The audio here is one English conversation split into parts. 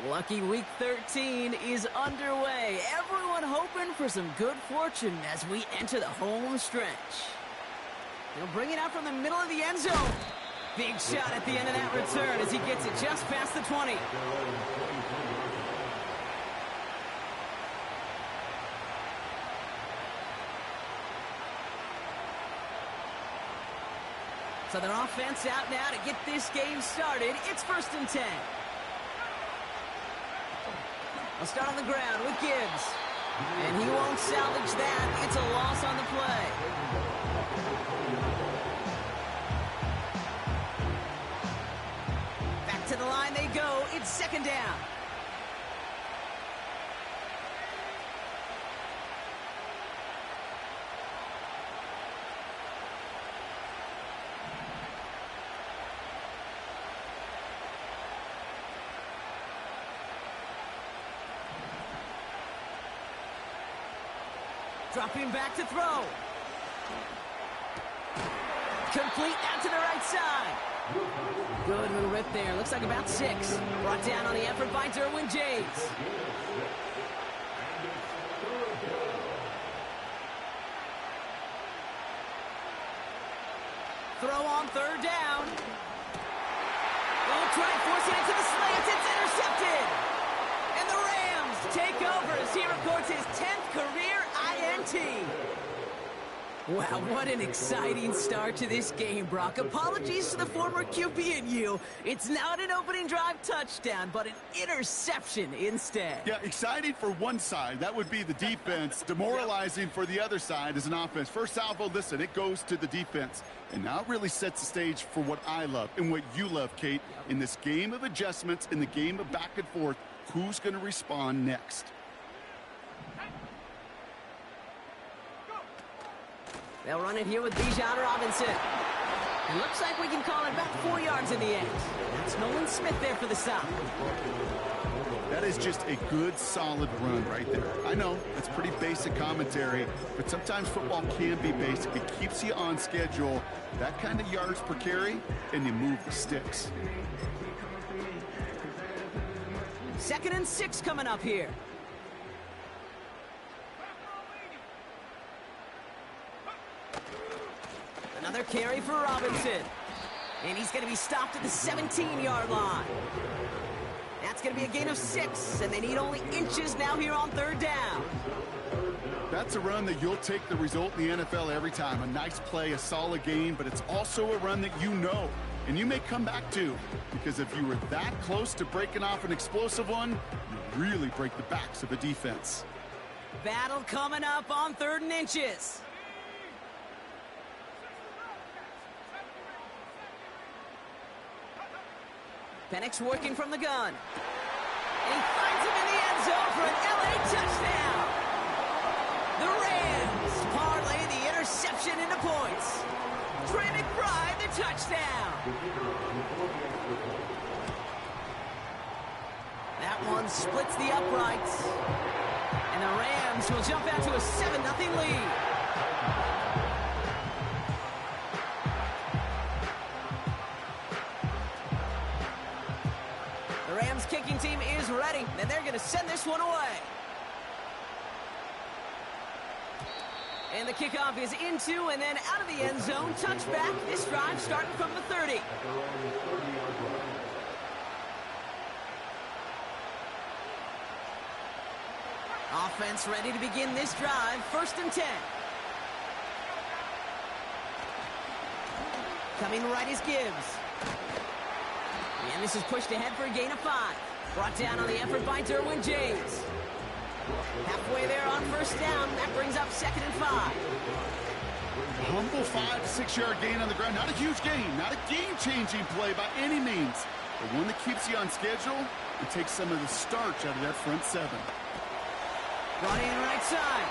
Lucky Week 13 is underway. Everyone hoping for some good fortune as we enter the home stretch. He'll bring it out from the middle of the end zone. Big shot at the end of that return as he gets it just past the 20. So their offense out now to get this game started. It's 1st and 10. I'll start on the ground with Gibbs. And he won't salvage that. It's a loss on the play. Back to the line they go. It's 2nd down. Dropping back to throw. Complete out to the right side. Good little rip there. Looks like about 6. Brought down on the effort by Derwin James. Throw on 3rd down. Oh, try forcing it to the slants. It's intercepted. And the Rams take over as he records his 10th career INT. Wow, what an exciting start to this game, Brock. Apologies to the former QB and you. It's not an opening drive touchdown, but an interception instead. Yeah, exciting for one side. That would be the defense. Demoralizing for the other side as an offense. First salvo, listen, it goes to the defense. And now it really sets the stage for what I love and what you love, Kate. In this game of adjustments, in the game of back and forth, who's going to respond next? They'll run it here with Bijan Robinson. It looks like we can call it about 4 yards in the end. That's Nolan Smith there for the stop. That is just a good, solid run right there. I know, it's pretty basic commentary, but sometimes football can be basic. It keeps you on schedule, that kind of yards per carry, and you move the sticks. 2nd and 6 coming up here. Another carry for Robinson. And he's going to be stopped at the 17-yard line. That's going to be a gain of 6, and they need only inches now here on 3rd down. That's a run that you'll take the result in the NFL every time. A nice play, a solid game, but it's also a run that you know, and you may come back to, because if you were that close to breaking off an explosive one, you really break the backs of a defense. Battle coming up on 3rd and inches. Penix working from the gun. And he finds him in the end zone for an LA touchdown. The Rams parlay the interception into points. Trey McBride, the touchdown. That one splits the uprights. And the Rams will jump out to a 7-0 lead. The Rams kicking team is ready, and they're going to send this one away. And the kickoff is into and then out of the end zone. Touchback. This drive starting from the 30. Offense ready to begin this drive. 1st and 10. Coming right is Gibbs. And this is pushed ahead for a gain of 5. Brought down on the effort by Derwin James. Halfway there on 1st down. That brings up 2nd and 5. Humble 5-6-yard gain on the ground. Not a huge gain. Not a game-changing play by any means. But one that keeps you on schedule and takes some of the starch out of that front 7. Brought in right side.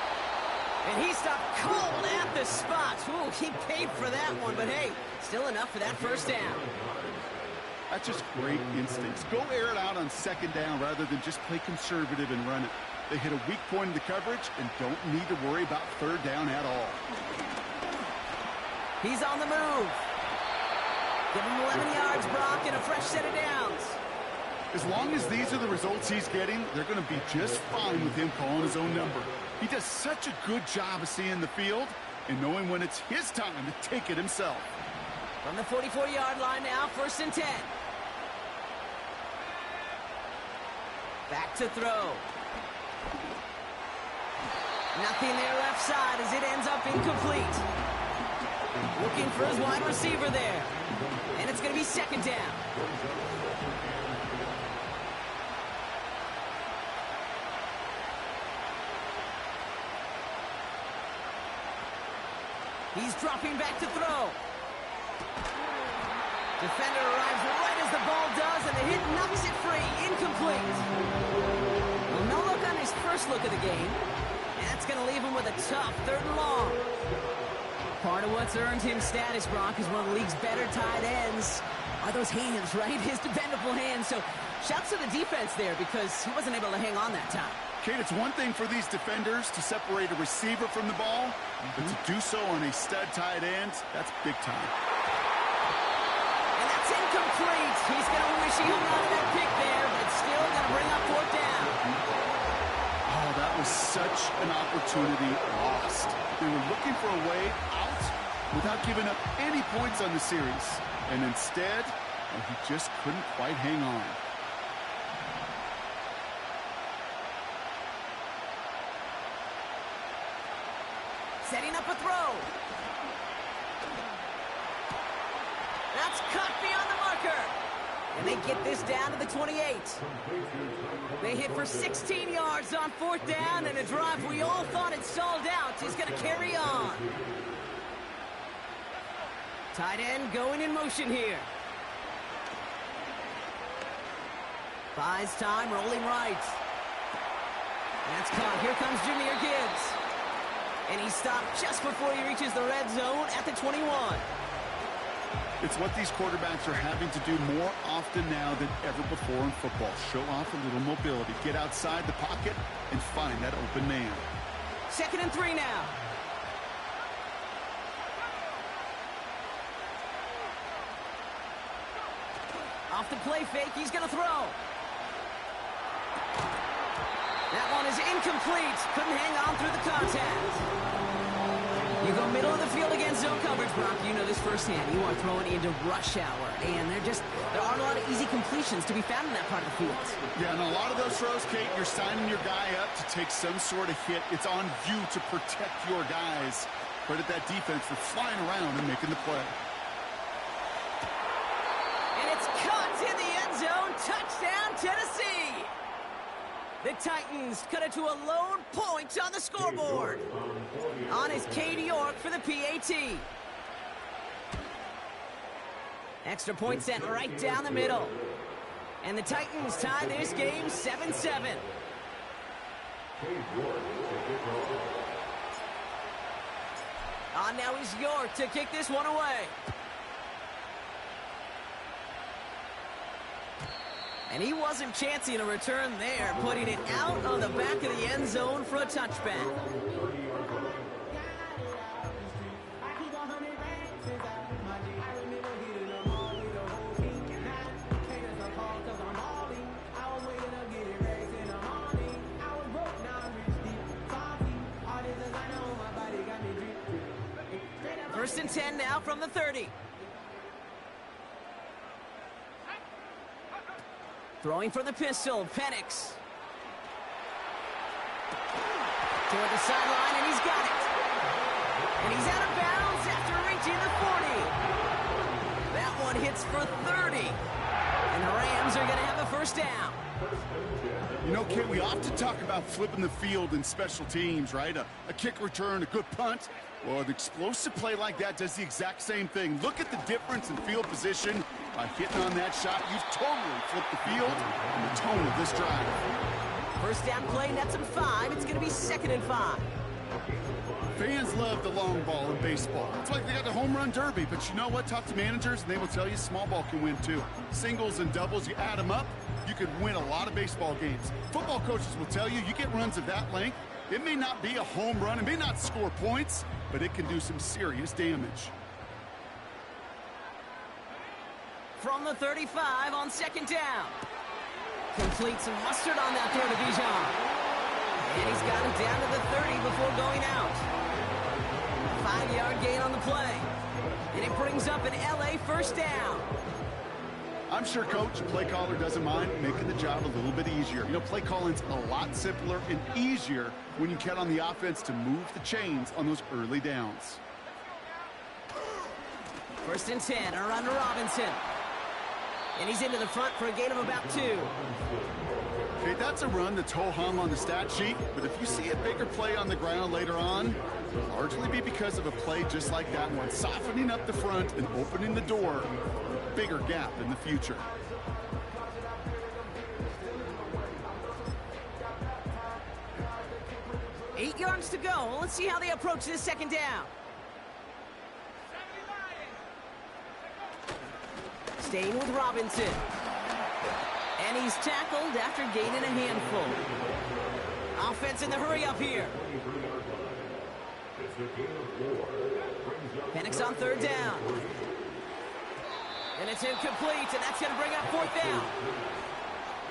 And he stopped cold at the spot. Ooh, he paid for that one. But hey, still enough for that 1st down. That's just great instincts. Go air it out on 2nd down rather than just play conservative and run it. They hit a weak point in the coverage and don't need to worry about 3rd down at all. He's on the move. Give him 11 yards, Brock, and a fresh set of downs. As long as these are the results he's getting, they're going to be just fine with him calling his own number. He does such a good job of seeing the field and knowing when it's his time to take it himself. From the 44-yard line now, 1st and 10. Back to throw. Nothing there left side as it ends up incomplete. Looking for his wide receiver there. And it's going to be 2nd down. He's dropping back to throw. Defender arrives right as the ball does, and the hit knocks it free. Incomplete. Well, no look on his first look of the game. And that's going to leave him with a tough 3rd and long. Part of what's earned him status, Brock, is one of the league's better tight ends are those hands, right? His dependable hands. So shouts to the defense there because he wasn't able to hang on that time. Kate, it's one thing for these defenders to separate a receiver from the ball, but to do so on a stud tight end, that's big time. And that's incomplete. He's going to wish he hung on to that pick there, but it's still going to bring up 4th down. Oh, that was such an opportunity lost. They were looking for a way out without giving up any points on the series. And instead, he just couldn't quite hang on. Setting up a throw. That's cut beyond the marker. And they get this down to the 28. They hit for 16 yards on 4th down, and a drive we all thought had stalled out is going to carry on. Tight end going in motion here. Buys time, rolling right. That's caught. Here comes Jahmyr Gibbs. And he's stopped just before he reaches the red zone at the 21. It's what these quarterbacks are having to do more often now than ever before in football. Show off a little mobility. Get outside the pocket and find that open man. 2nd and 3 now. Off the play fake, he's going to throw. That one is incomplete. Couldn't hang on through the contact. You go middle of the field against zone coverage, Brock. You know this firsthand. You are throwing into rush hour. And there aren't a lot of easy completions to be found in that part of the field. Yeah, and a lot of those throws, Kate, you're signing your guy up to take some sort of hit. It's on you to protect your guys. Credit that defense for flying around and making the play. And it's caught in the end zone. Touchdown, Tennessee. The Titans cut it to a lone point on the scoreboard. On is Katie York for the PAT. Extra point sent right down the middle. And the Titans tie this game 7-7. On now is York to kick this one away. And he wasn't chancing a return there, putting it out on the back of the end zone for a touchback. First and 10 now from the 30. Throwing from the pistol, Penix. Toward the sideline, and he's got it. And he's out of bounds after reaching the 40. That one hits for 30. And the Rams are going to have the first down. You know, Kit, we often talk about flipping the field in special teams, right? A kick return, a good punt. Well, an explosive play like that does the exact same thing. Look at the difference in field position. By hitting on that shot, you've totally flipped the field and the tone of this drive. First down play, nets him 5. It's going to be 2nd and 5. Fans love the long ball in baseball. It's like they got the home run derby, but you know what? Talk to managers, and they will tell you small ball can win too. Singles and doubles, you add them up, you could win a lot of baseball games. Football coaches will tell you, you get runs of that length, it may not be a home run, it may not score points, but it can do some serious damage. From the 35 on 2nd down. Complete some mustard on that throw to Bijan. And he's got it down to the 30 before going out. 5-yard gain on the play. And it brings up an LA first down. I'm sure Coach, play caller, doesn't mind making the job a little bit easier. You know, play calling's a lot simpler and easier when you count on the offense to move the chains on those early downs. 1st and 10, a run to Robinson. And he's into the front for a gain of about 2. Okay, that's a run that's ho-hum on the stat sheet, but if you see a bigger play on the ground later on, it'll largely be because of a play just like that one, softening up the front and opening the door, bigger gap in the future. Eight yards to go. Let's see how they approach this 2nd down. Staying with Robinson. And he's tackled after gaining a handful. Offense in the hurry up here. Penix on 3rd down. And it's incomplete, and that's going to bring up 4th down.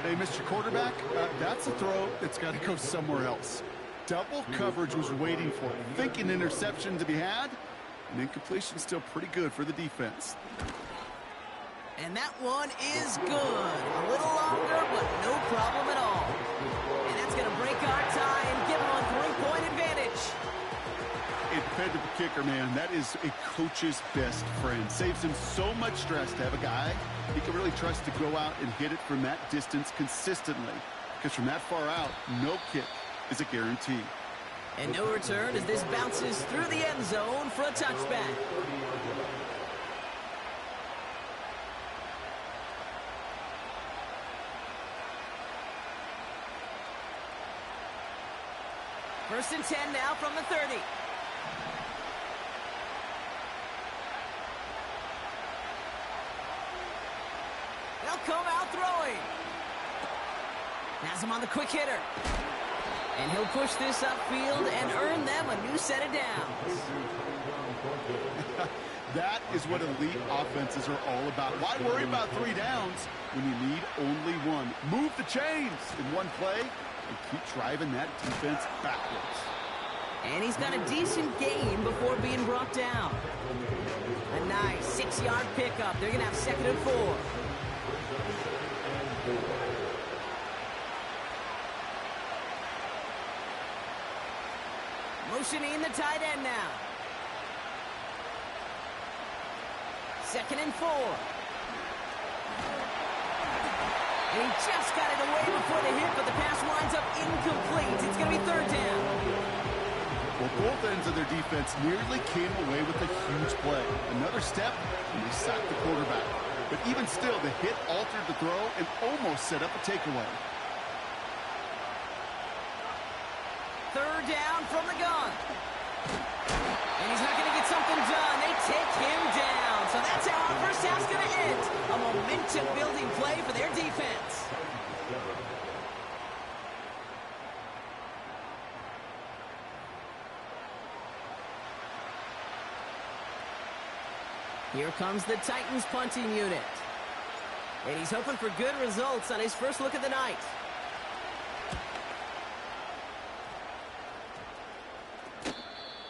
Hey, Mr. Quarterback, that's a throw that's got to go somewhere else. Double coverage was waiting for it. Thinking interception to be had, and incompletion still pretty good for the defense. And that one is good. A little longer, but no problem at all. And that's going to break our tie and give them a 3-point advantage. A dependable kicker, man. That is a coach's best friend. Saves him so much stress to have a guy he can really trust to go out and hit it from that distance consistently. Because from that far out, no kick is a guarantee. And no return as this bounces through the end zone for a touchback. First and 10 now from the 30. They'll come out throwing. Has him on the quick hitter. And he'll push this upfield and earn them a new set of downs. That is what elite offenses are all about. Why worry about 3 downs when you need only one? Move the chains in one play and keep driving that defense backwards. And he's got a decent gain before being brought down. A nice 6-yard pickup. They're going to have 2nd and 4. Motioning the tight end now. 2nd and 4. And he just got it away before the hit, but the pass winds up incomplete. It's going to be 3rd down. Well, both ends of their defense nearly came away with a huge play. Another step, and they sacked the quarterback. But even still, the hit altered the throw and almost set up a takeaway. 3rd down from the gun. And he's not going to get something done. They take him down. So that's how our first half's going to end. A momentum-building play for their defense. Here comes the Titans punting unit. And he's hoping for good results on his first look of the night.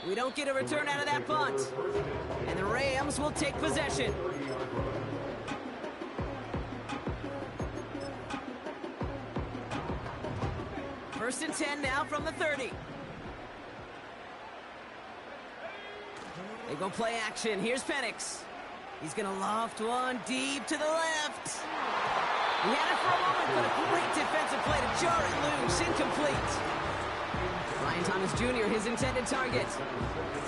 We don't get a return out of that punt. And the Rams will take possession. First and 10 now from the 30. They go play action. Here's Penix. He's going to loft one deep to the left. He had it for a moment, but a great defensive play to jar it loose. Incomplete. Ryan Thomas Jr., his intended target.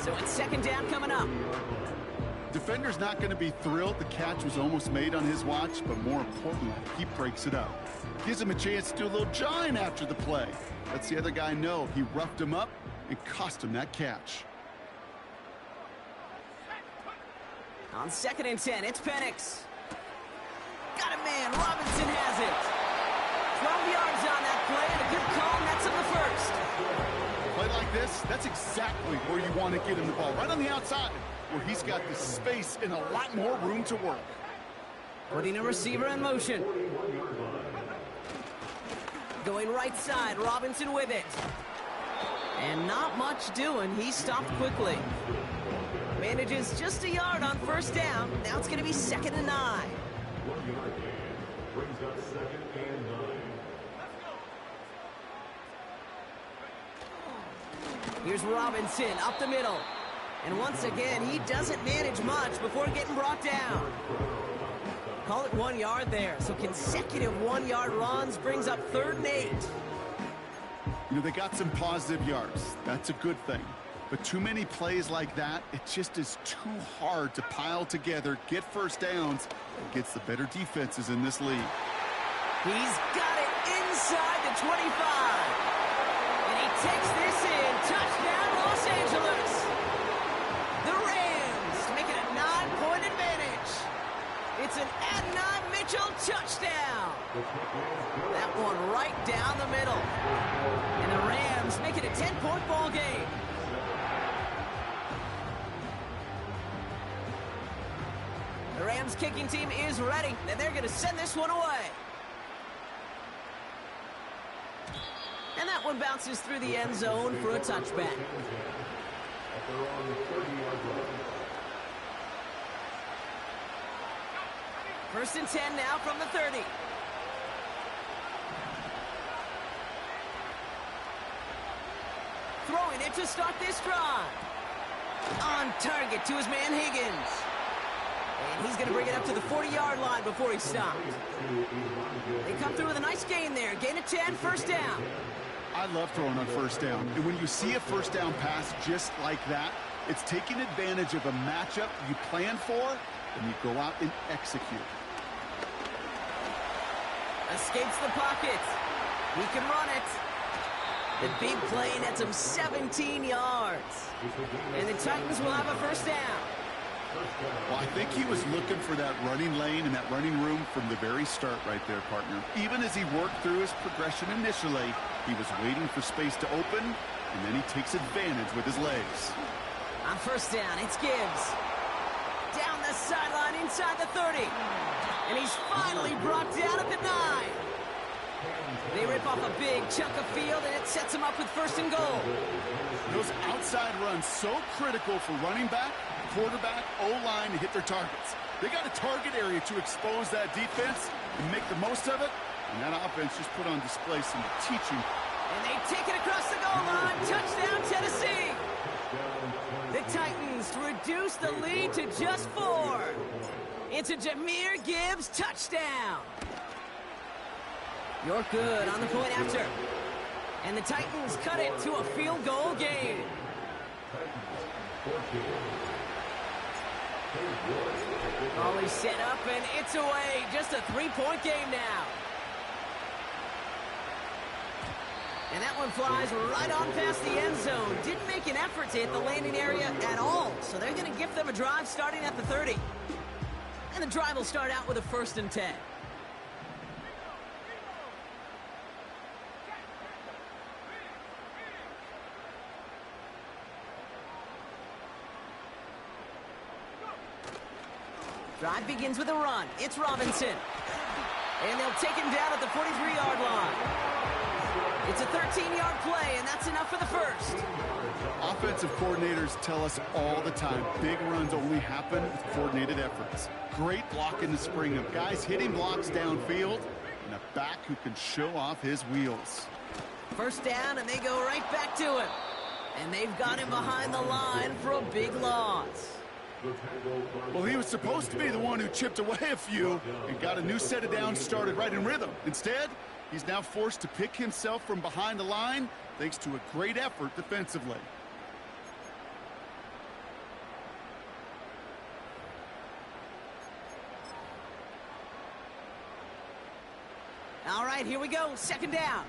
So it's 2nd down coming up. Defender's not going to be thrilled the catch was almost made on his watch, but more importantly, he breaks it up. Gives him a chance to do a little jawing after the play. Lets the other guy know he roughed him up and cost him that catch. On 2nd and 10, it's Penix. Got a man. Robinson has it. 12 yards on that play, and a good call, and that's on the first. Play like this, that's exactly where you want to get him the ball. Right on the outside, where he's got the space and a lot more room to work. Putting a receiver in motion. Going right side, Robinson with it. And not much doing. He stopped quickly. Manages just a yard on first down. Now it's going to be 2nd and 9. Here's Robinson up the middle. And once again, he doesn't manage much before getting brought down. Call it 1 yard there. So consecutive 1-yard runs brings up 3rd and 8. You know, they got some positive yards. That's a good thing. But too many plays like that, it just is too hard to pile together, get first downs, against the better defenses in this league. He's got it inside the 25. And he takes this in. Touchdown, Los Angeles. The Rams make it a 9-point advantage. It's an Adnan Mitchell touchdown. That one right down the middle. And the Rams make it a 10-point ball game. The Rams kicking team is ready, and they're going to send this one away. And that one bounces through the end zone for a touchback. First and 10 now from the 30. Throwing it to start this drive. On target to his man Higgins. And he's going to bring it up to the 40-yard line before he stopped. They come through with a nice gain there. Gain of 10, first down. I love throwing on first down. And when you see a first down pass just like that, it's taking advantage of a matchup you plan for, and you go out and execute. Escapes the pocket. He can run it. The big play nets him 17 yards. And the Titans will have a first down. Well, I think he was looking for that running lane and that running room from the very start right there, partner. Even as he worked through his progression initially, he was waiting for space to open, and then he takes advantage with his legs. On first down, it's Gibbs. Down the sideline inside the 30. And he's finally brought down at the 9. They rip off a big chunk of field, and it sets him up with first and goal. Those outside runs so critical for running back, quarterback, O-line to hit their targets. They got a target area to expose that defense and make the most of it, and that offense just put on display some teaching. And they take it across the goal line. Touchdown, Tennessee. The Titans reduce the lead to just 4. It's a Jahmyr Gibbs touchdown. You're good on the point after. And the Titans cut it to a field goal game. Always set up, and it's away. Just a 3-point game now. And that one flies right on past the end zone. Didn't make an effort to hit the landing area at all. So they're going to give them a drive starting at the 30. And the drive will start out with a first and 10. Drive begins with a run. It's Robinson. And they'll take him down at the 43-yard line. It's a 13-yard play, and that's enough for the first. Offensive coordinators tell us all the time, big runs only happen with coordinated efforts. Great blocking to spring them. Guys hitting blocks downfield, and a back who can show off his wheels. First down, and they go right back to him. And they've got him behind the line for a big loss. Well, he was supposed to be the one who chipped away a few and got a new set of downs started right in rhythm. Instead, he's now forced to pick himself from behind the line thanks to a great effort defensively. All right, here we go. Second down.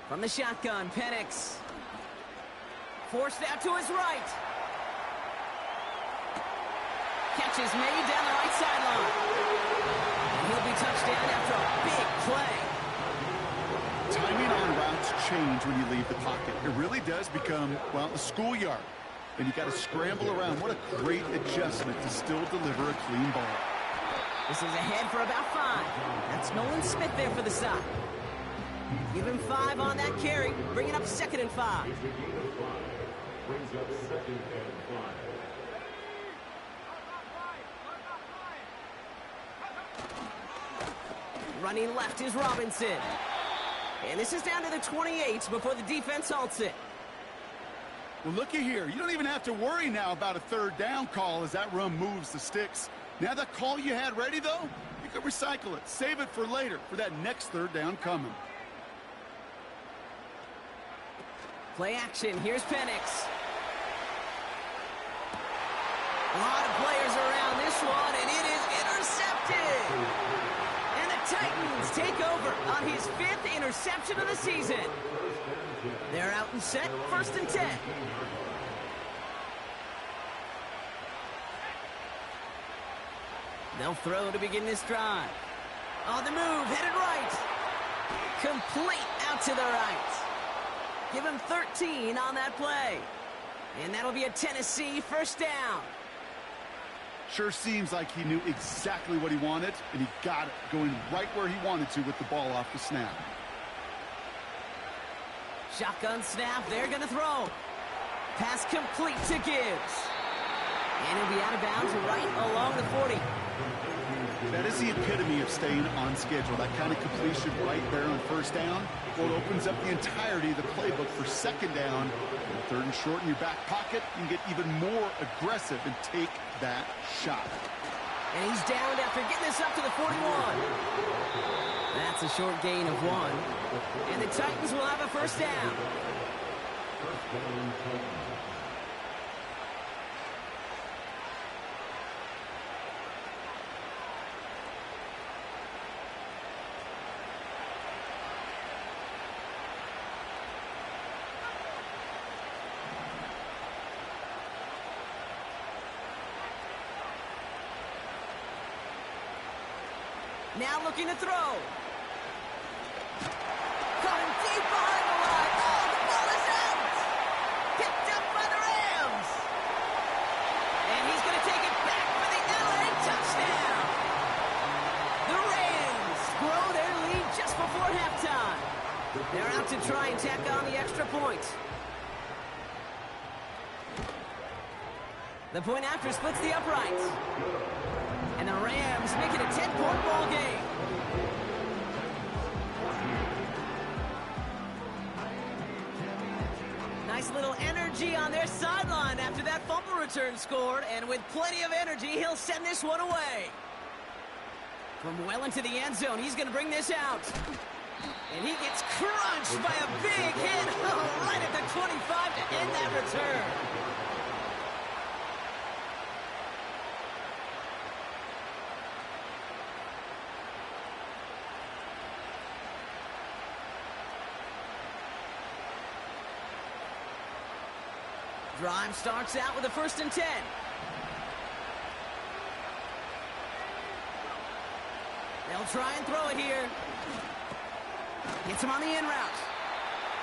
From the shotgun, Penix. Forced out to his right. Catch is made down the right sideline. And he'll be touched down after a big play. Timing on routes change when you leave the pocket. It really does become, well, the schoolyard. And you got to scramble around. What a great adjustment to still deliver a clean ball. This is ahead for about 5. That's Nolan Smith there for the stop. Give him 5 on that carry, bringing up 2nd and 5. Running left is Robinson. And this is down to the 28 before the defense halts it. Well, looky here. You don't even have to worry now about a 3rd down call as that run moves the sticks. Now that call you had ready, though, you can recycle it. Save it for later for that next 3rd down coming. Play action. Here's Penix. A lot of players around this one, and it is intercepted. And the Titans take over on his 5th interception of the season. They're out and set, 1st and 10. They'll throw to begin this drive. On the move, headed right. Complete out to the right. Give him 13 on that play. And that'll be a Tennessee 1st down. Sure seems like he knew exactly what he wanted, and he got it, going right where he wanted to with the ball off the snap. Shotgun snap, they're going to throw. Pass complete to Gibbs. And he'll be out of bounds right along the 40. That is the epitome of staying on schedule. That kind of completion right there on 1st down. Well, it opens up the entirety of the playbook for 2nd down. And 3rd and short in your back pocket, you can get even more aggressive and take that shot. And he's downed after getting this up to the 41. That's a short gain of 1. And the Titans will have a 1st down. Now looking to throw. Caught him deep behind the line. Oh, the ball is out. Picked up by the Rams. And he's going to take it back for the LA touchdown. The Rams grow their lead just before halftime. They're out to try and tack on the extra point. The point after splits the uprights. And the Rams make it a 10-point ball game. Nice little energy on their sideline after that fumble return scored. And with plenty of energy, he'll send this one away. From well into the end zone, he's going to bring this out. And he gets crunched by a big hit right at the 25 to end that return. Drive starts out with a 1st and 10. They'll try and throw it here. Gets him on the in route.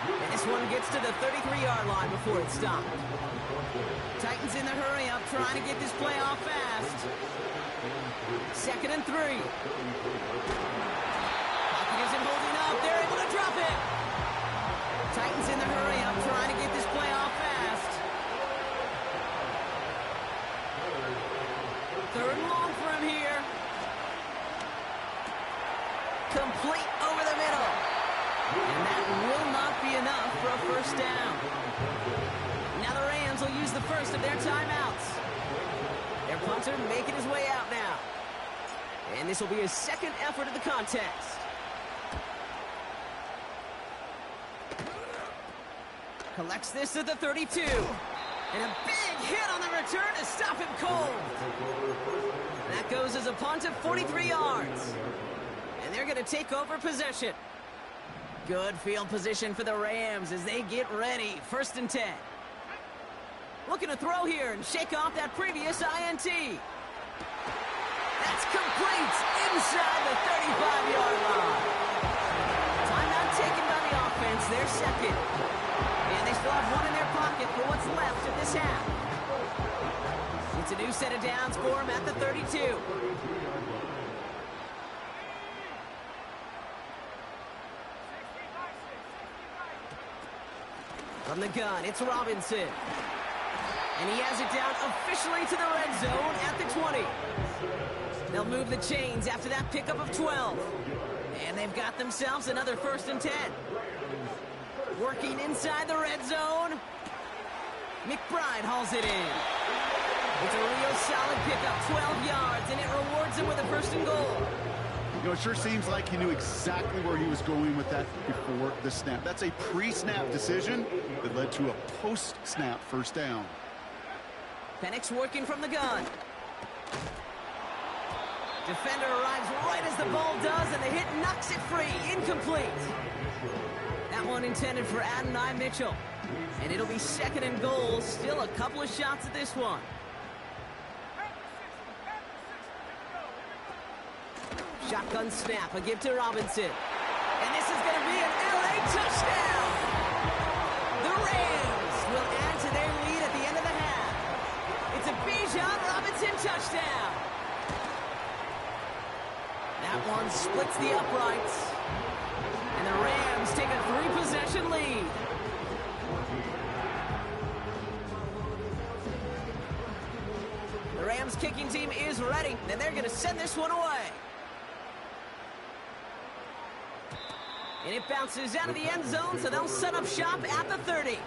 And this one gets to the 33-yard line before it's stopped. Titans in the hurry up, trying to get this play off fast. 2nd and 3. Pocket isn't holding up. They're able to drop it. Titans in the hurry up, trying to get this play off fast. 3rd and long for him here. Complete over the middle. And that will not be enough for a 1st down. Now the Rams will use the first of their timeouts. Their punter making his way out now. And this will be his 2nd effort of the contest. Collects this at the 32. And a big hit on the return to stop him cold. That goes as a punt of 43 yards. And they're going to take over possession. Good field position for the Rams as they get ready. 1st and 10. Looking to throw here and shake off that previous INT. That's complete inside the 35-yard line. Timeout taken by the offense It's their second. And they still have one in their pocket for what's left of this half. It's a new set of downs for them at the 32. From the gun, it's Robinson. And he has it down officially to the red zone at the 20. They'll move the chains after that pickup of 12. And they've got themselves another 1st and 10. Working inside the red zone. McBride hauls it in. It's a real solid pickup, 12 yards, and it rewards him with a 1st and goal. You know, it sure seems like he knew exactly where he was going with that before the snap. That's a pre-snap decision that led to a post-snap 1st down. Penix working from the gun. Defender arrives right as the ball does, and the hit knocks it free. Incomplete. That one intended for Adonai Mitchell. And it'll be 2nd and goal. Still a couple of shots at this one. Shotgun snap, a give to Robinson. And this is going to be an LA touchdown. The Rams will add to their lead at the end of the half. It's a Bijan Robinson touchdown. That one splits the uprights. And the Rams take a 3-possession lead. The Rams kicking team is ready, and they're going to send this one away. And it bounces out of the end zone, so they'll set up shop at the 30.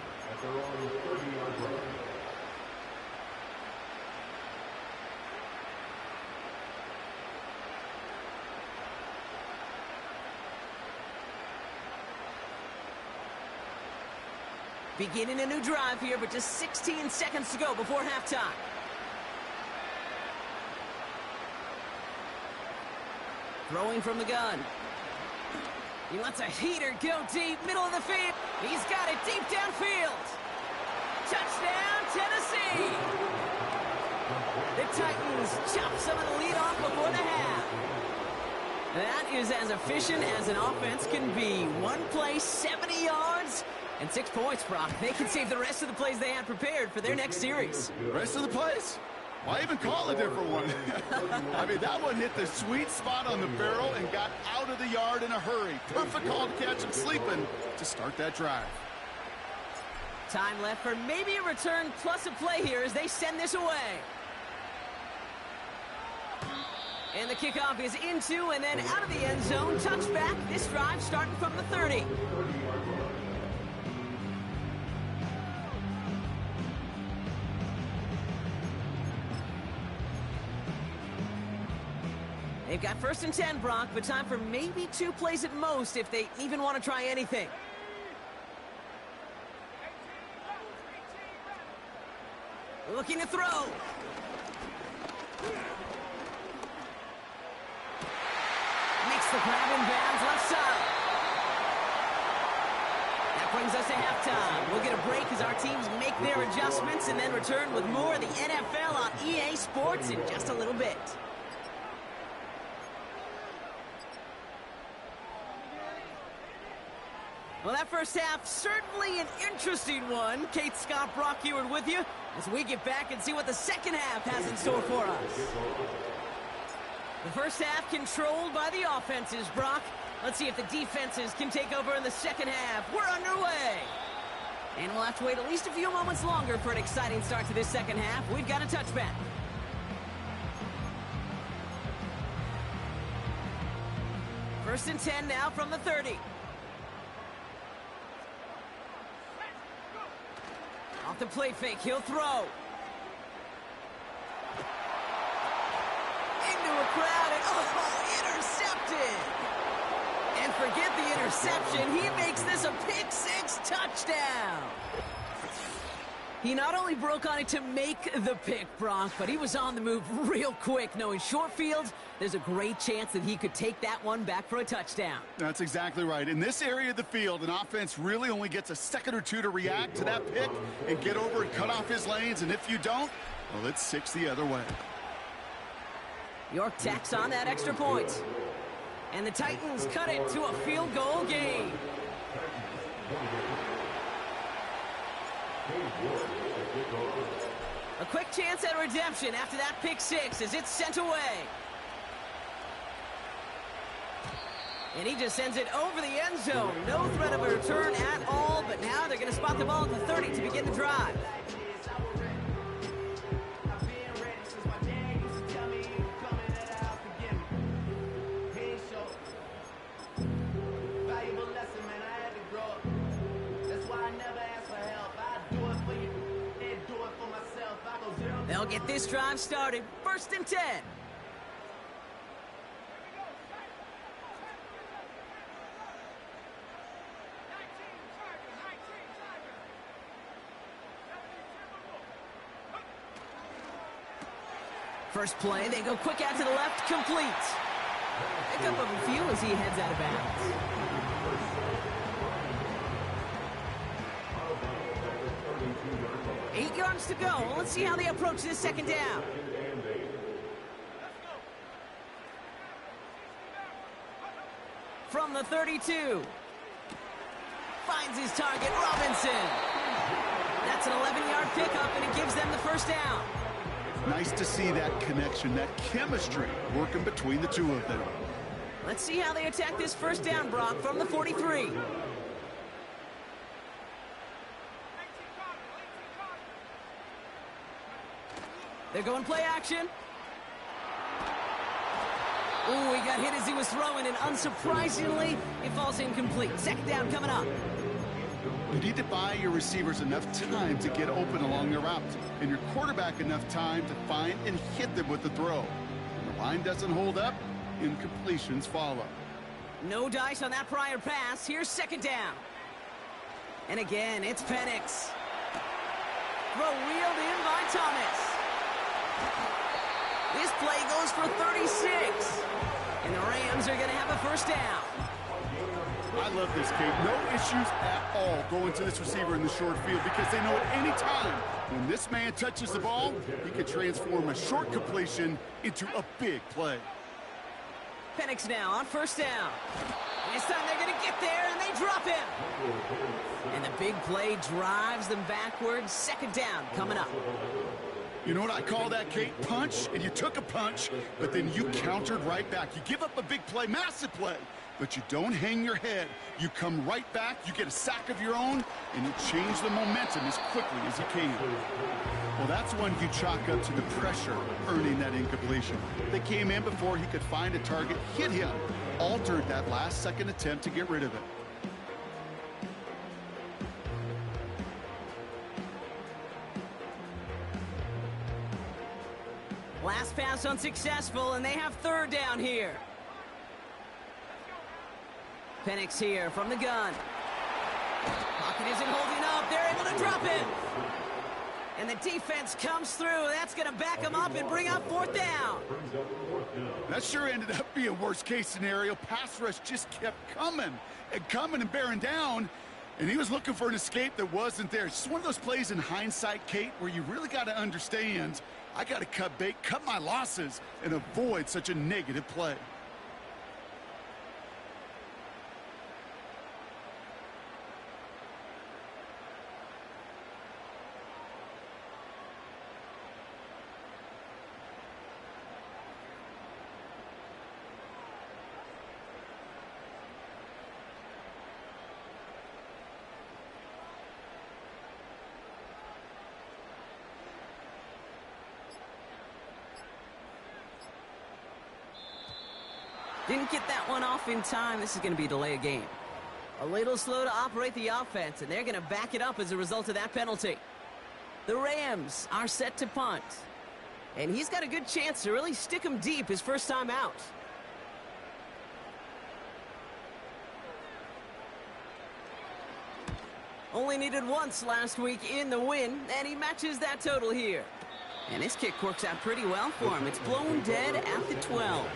Beginning a new drive here, but just 16 seconds to go before halftime. Throwing from the gun. He lets a heater go deep, middle of the field. He's got it deep downfield. Touchdown, Tennessee. The Titans chop some of the lead off before the half. That is as efficient as an offense can be. One play, 70 yards, and 6 points, Brock. They can save the rest of the plays they had prepared for their next series. The rest of the plays? Why even call a different one? I mean, that one hit the sweet spot on the barrel and got out of the yard in a hurry. Perfect call to catch him sleeping to start that drive. Time left for maybe a return plus a play here as they send this away. And the kickoff is into and then out of the end zone. Touchback. This drive starting from the 30. They've got 1st and 10, Brock, but time for maybe 2 plays at most if they even want to try anything. Looking to throw. Makes the grab in bounds left side. That brings us to halftime. We'll get a break as our teams make their adjustments and then return with more of the NFL on EA Sports in just a little bit. Well, that first half, certainly an interesting one. Kate, Scott, Brock Eward with you as we get back and see what the second half has in store for us. The first half controlled by the offenses, Brock. Let's see if the defenses can take over in the second half. We're underway. And we'll have to wait at least a few moments longer for an exciting start to this second half. We've got a touchback. First and 10 now from the 30. Off the play fake, he'll throw. Into a crowd, and intercepted. And forget the interception, he makes this a pick-6 touchdown. He not only broke on it to make the pick, Brock, but he was on the move real quick, knowing short field, there's a great chance that he could take that one back for a touchdown. That's exactly right. In this area of the field, an offense really only gets a second or two to react to that pick and get over and cut off his lanes, and if you don't, well, it's 6 the other way. York tacks on that extra point. And the Titans cut it to a field goal game. A quick chance at redemption after that pick six as it's sent away. And he just sends it over the end zone. No threat of a return at all, but now they're going to spot the ball at the 30 to begin the drive. They'll get this drive started. 1st and 10. First play, they go quick out to the left, complete. Pick up of a few as he heads out of bounds. Eight yards to go. Let's see how they approach this second down. From the 32. Finds his target, Robinson. That's an 11-yard pickup, and it gives them the first down. Nice to see that connection, that chemistry working between the two of them. Let's see how they attack this first down, Brock, from the 43. They're going play action. Ooh, he got hit as he was throwing, and unsurprisingly, it falls incomplete. Second down coming up. You need to buy your receivers enough time to get open along their route, and your quarterback enough time to find and hit them with the throw. When the line doesn't hold up, incompletions follow. No dice on that prior pass. Here's second down. And again, it's Penix. Throw wheeled in by Thomas. This play goes for 36. And the Rams are going to have a first down. I love this, Kate. No issues at all going to this receiver in the short field because they know at any time when this man touches the ball, he can transform a short completion into a big play. Penix now on first down. This time they're going to get there, and they drop him. And the big play drives them backwards. Second down coming up. You know what I call that, Kate? Punch, and you took a punch, but then you countered right back. You give up a big play, massive play, but you don't hang your head. You come right back, you get a sack of your own, and you change the momentum as quickly as you can. Well, that's one you chalk up to the pressure earning that incompletion. They came in before he could find a target, hit him, altered that last-second attempt to get rid of it. Last pass unsuccessful, and they have third down here. Penix here from the gun. Pocket isn't holding up. They're able to drop him. And the defense comes through. That's going to back him up and bring up fourth down. That sure ended up being worst-case scenario. Pass rush just kept coming and bearing down. And he was looking for an escape that wasn't there. It's just one of those plays in hindsight, Kate, where you really got to understand, I got to cut bait, cut my losses, and avoid such a negative play. Didn't get that one off in time. This is going to be a delay of game. A little slow to operate the offense, and they're going to back it up as a result of that penalty. The Rams are set to punt. And he's got a good chance to really stick him deep his first time out. Only needed once last week in the win, and he matches that total here. And his kick works out pretty well for him. It's blown dead at the 12.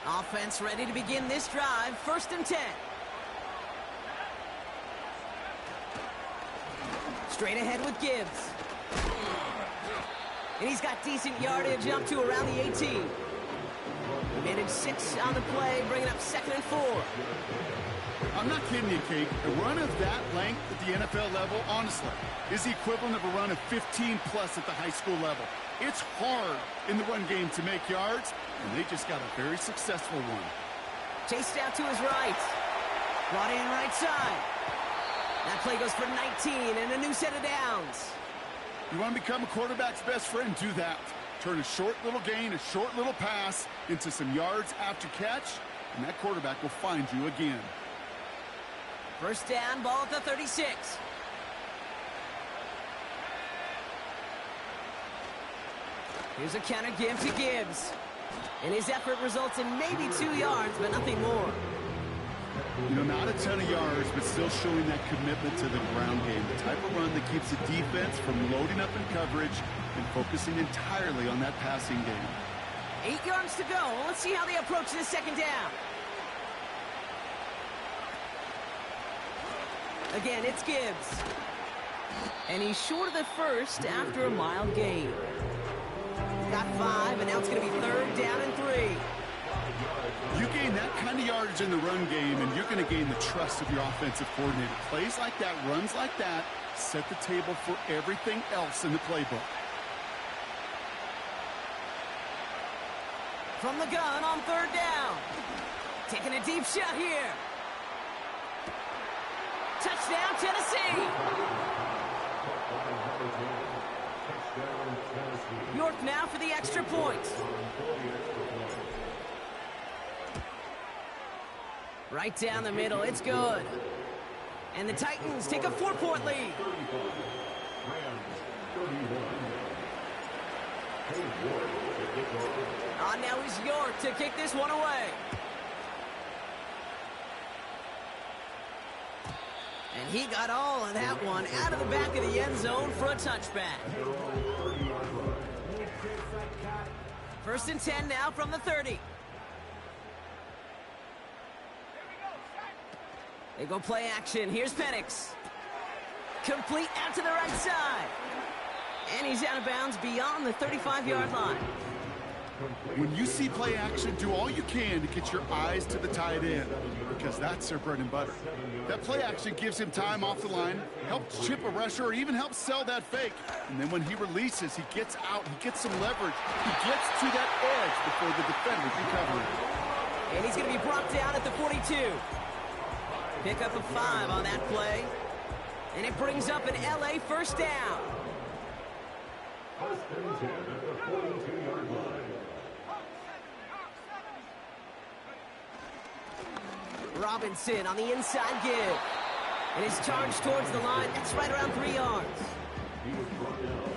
Offense ready to begin this drive. 1st and 10. Straight ahead with Gibbs. And he's got decent yardage up to around the 18. He managed 6 on the play, bringing up 2nd and 4. I'm not kidding you, Kate. A run of that length at the NFL level, honestly, is the equivalent of a run of 15-plus at the high school level. It's hard in the run game to make yards, and they just got a very successful one. Chased out to his right. Brought in right side. That play goes for 19 and a new set of downs. You want to become a quarterback's best friend? Do that. Turn a short little gain, a short little pass into some yards after catch, and that quarterback will find you again. First down, ball at the 36. Here's a counter give to Gibbs. And his effort results in maybe 2 yards, but nothing more. You know, not a ton of yards, but still showing that commitment to the ground game. The type of run that keeps the defense from loading up in coverage and focusing entirely on that passing game. 8 yards to go. Let's see how they approach this second down. Again, it's Gibbs. And he's short of the first after a mild gain. Got 5, and now it's going to be 3rd down and 3. You gain that kind of yardage in the run game, and you're going to gain the trust of your offensive coordinator. Plays like that, runs like that, set the table for everything else in the playbook. From the gun on 3rd down. Taking a deep shot here. Touchdown, Tennessee. York now for the extra point. Right down the middle, it's good. And the Titans take a 4-point lead. Now is York to kick this one away. And he got all of that one out of the back of the end zone for a touchback. 1st and 10 now from the 30. They go play action. Here's Penix. Complete out to the right side. And he's out of bounds beyond the 35-yard line. When you see play action, do all you can to get your eyes to the tight end, because that's their bread and butter. That play action gives him time off the line, helps chip a rusher, or even helps sell that fake. And then when he releases, he gets out, he gets some leverage. He gets to that edge before the defender can cover it. And he's going to be brought down at the 42. Pick up a 5 on that play. And it brings up an LA first down. First and 10 at the 42-yard line. Robinson on the inside give. And his charge towards the line. That's right around 3 yards.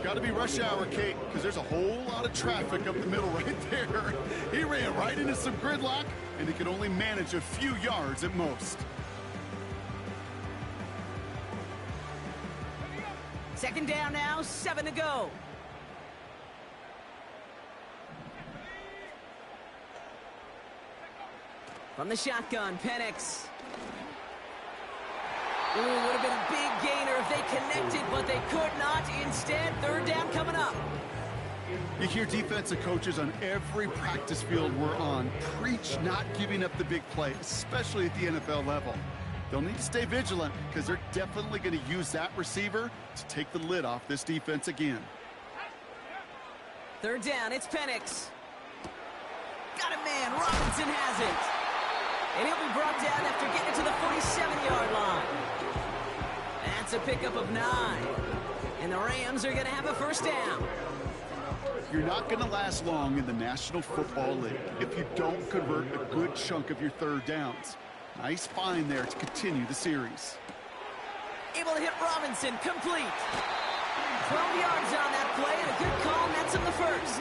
Got to be rush hour, Kate, because there's a whole lot of traffic up the middle right there. He ran right into some gridlock, and he could only manage a few yards at most. 2nd down now, 7 to go. From the shotgun, Penix. Ooh, would have been a big gainer if they connected, but they could not. Instead, 3rd down coming up. You hear defensive coaches on every practice field we're on preach not giving up the big play, especially at the NFL level. They'll need to stay vigilant because they're definitely going to use that receiver to take the lid off this defense again. 3rd down, it's Penix. Got a man, Robinson has it. And he'll be brought down after getting to the 47-yard line. That's a pickup of 9. And the Rams are going to have a first down. You're not going to last long in the National Football League if you don't convert a good chunk of your 3rd downs. Nice find there to continue the series. Able to hit Robinson, complete. 12 yards on that play, and a good call nets him the first.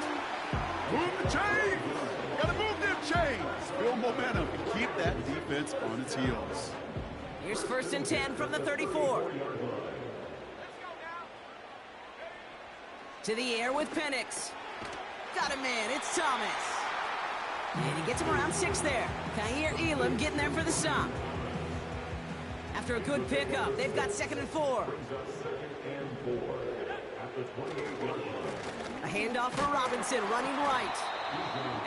Move the chains! Gotta move them chains! Build momentum and keep that defense on its heels. Here's 1st and 10 from the 34. To the air with Penix. Got a man, it's Thomas. And he gets him around 6 there. Kaiir Elam getting there for the stop. After a good pickup, they've got 2nd and 4. Brings up 2nd and 4 at the 28-yard line. A handoff for Robinson, running right.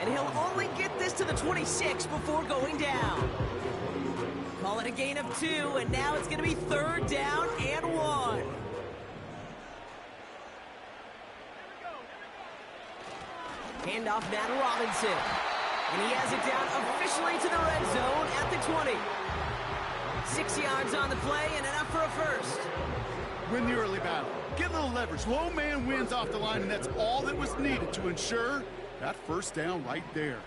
And he'll only get this to the 26 before going down. Call it a gain of 2, and now it's going to be 3rd down and 1. Handoff now to Robinson. And he has it down officially to the red zone at the 20. 6 yards on the play and enough for a first. Win the early battle. Get a little leverage. Low man wins off the line, and that's all that was needed to ensure that first down right there.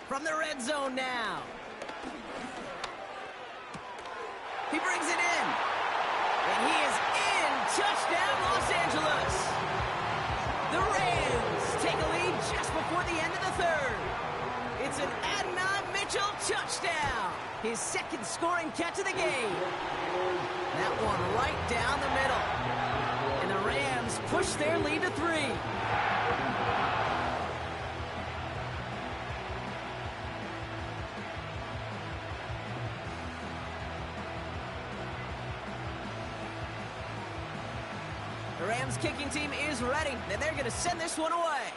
From the red zone now. He brings it in. And he is in. Touchdown, Los Angeles. The Rams take a lead just before the end of the 3rd. It's an Adnan Mitchell touchdown. His 2nd scoring catch of the game. That one right down the middle. And the Rams push their lead to 3. The Rams kicking team is ready, and they're going to send this one away.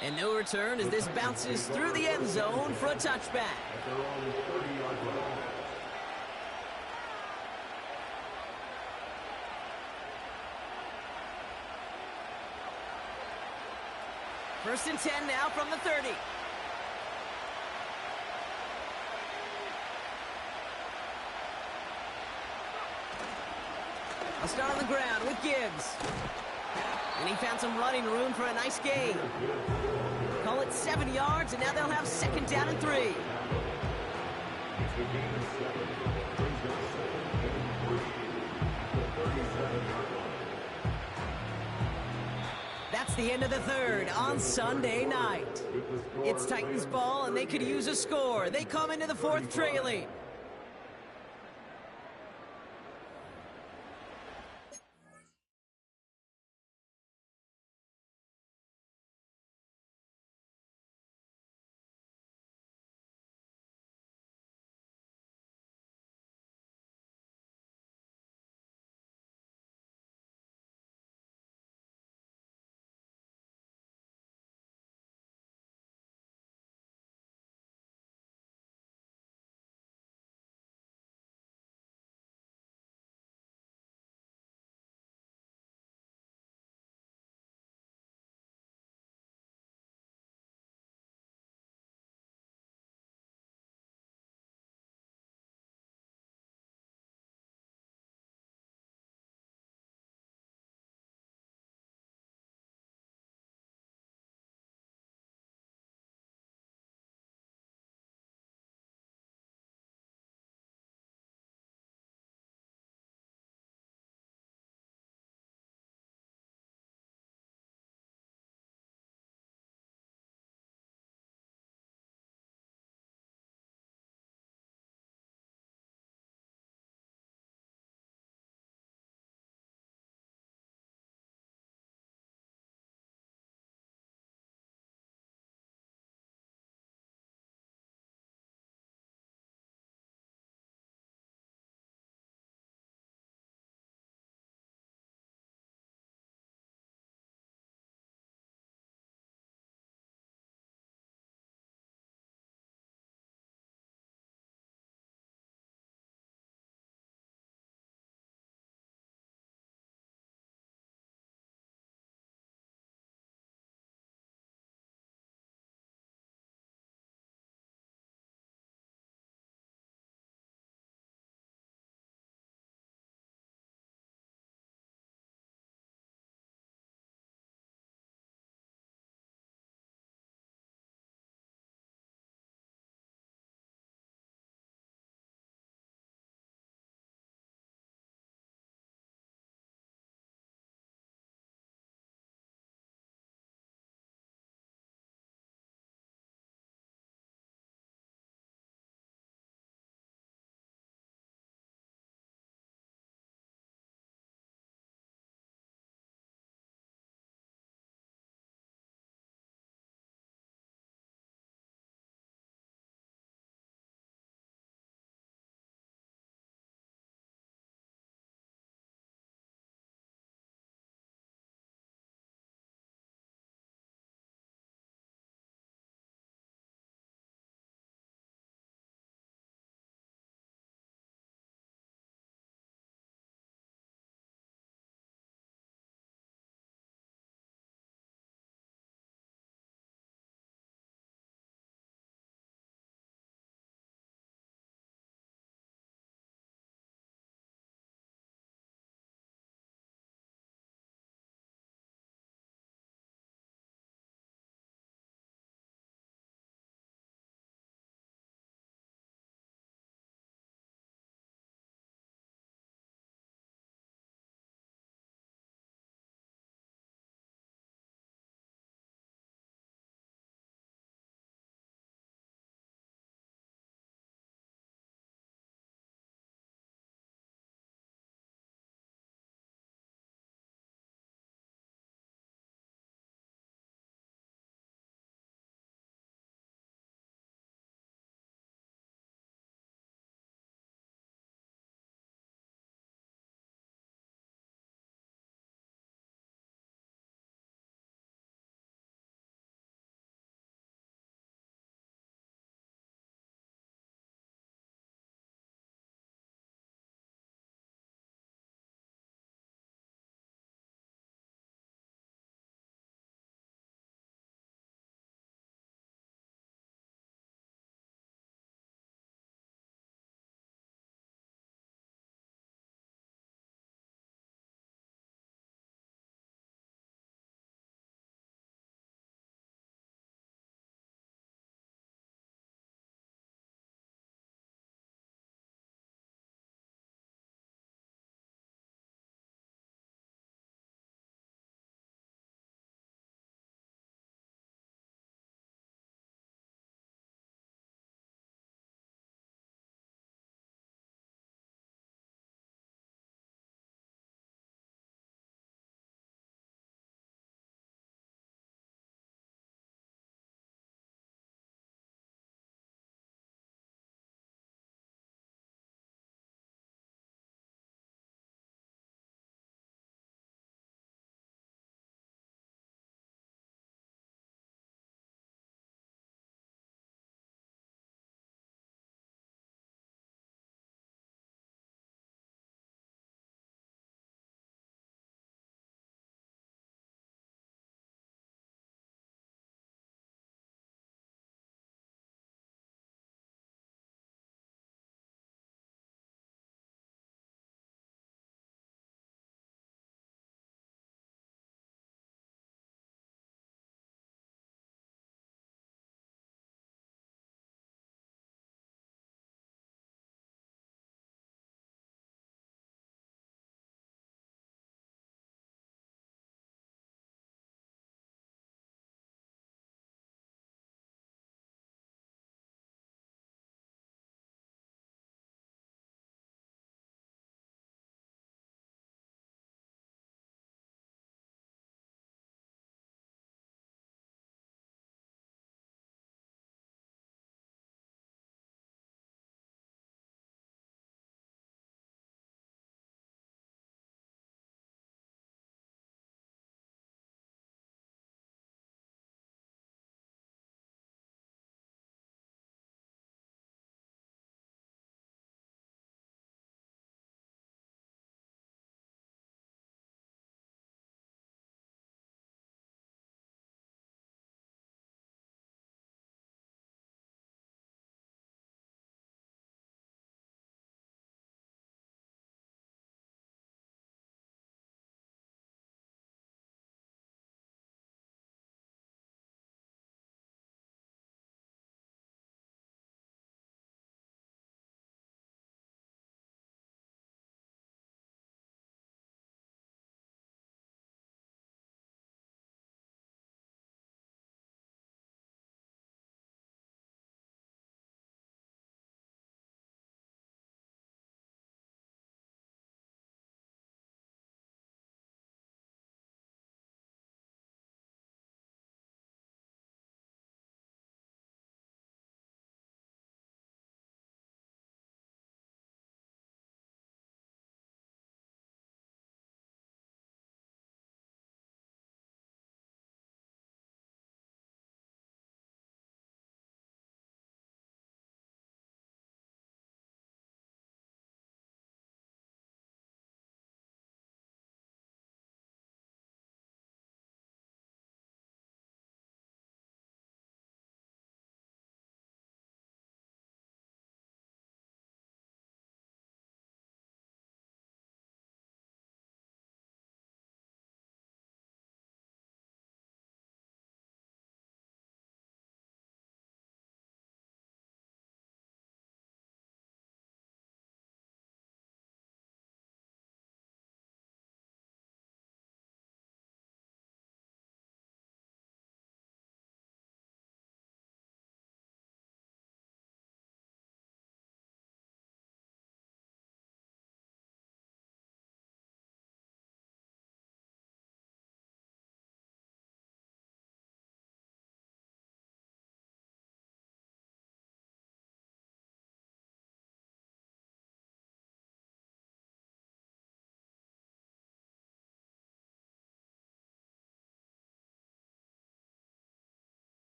And no return as this bounces through the end zone for a touchback. At their own 30-yard line. First and 10 now from the 30. I'll start on the ground with Gibbs. And he found some running room for a nice gain. Call it 7 yards, and now they'll have 2nd down and 3. It's a gain of 7. Brings up 2nd and 3 at the 37-yard line. That's the end of the 3rd on Sunday night. It's Titans ball, and they could use a score. They come into the 4th trailing.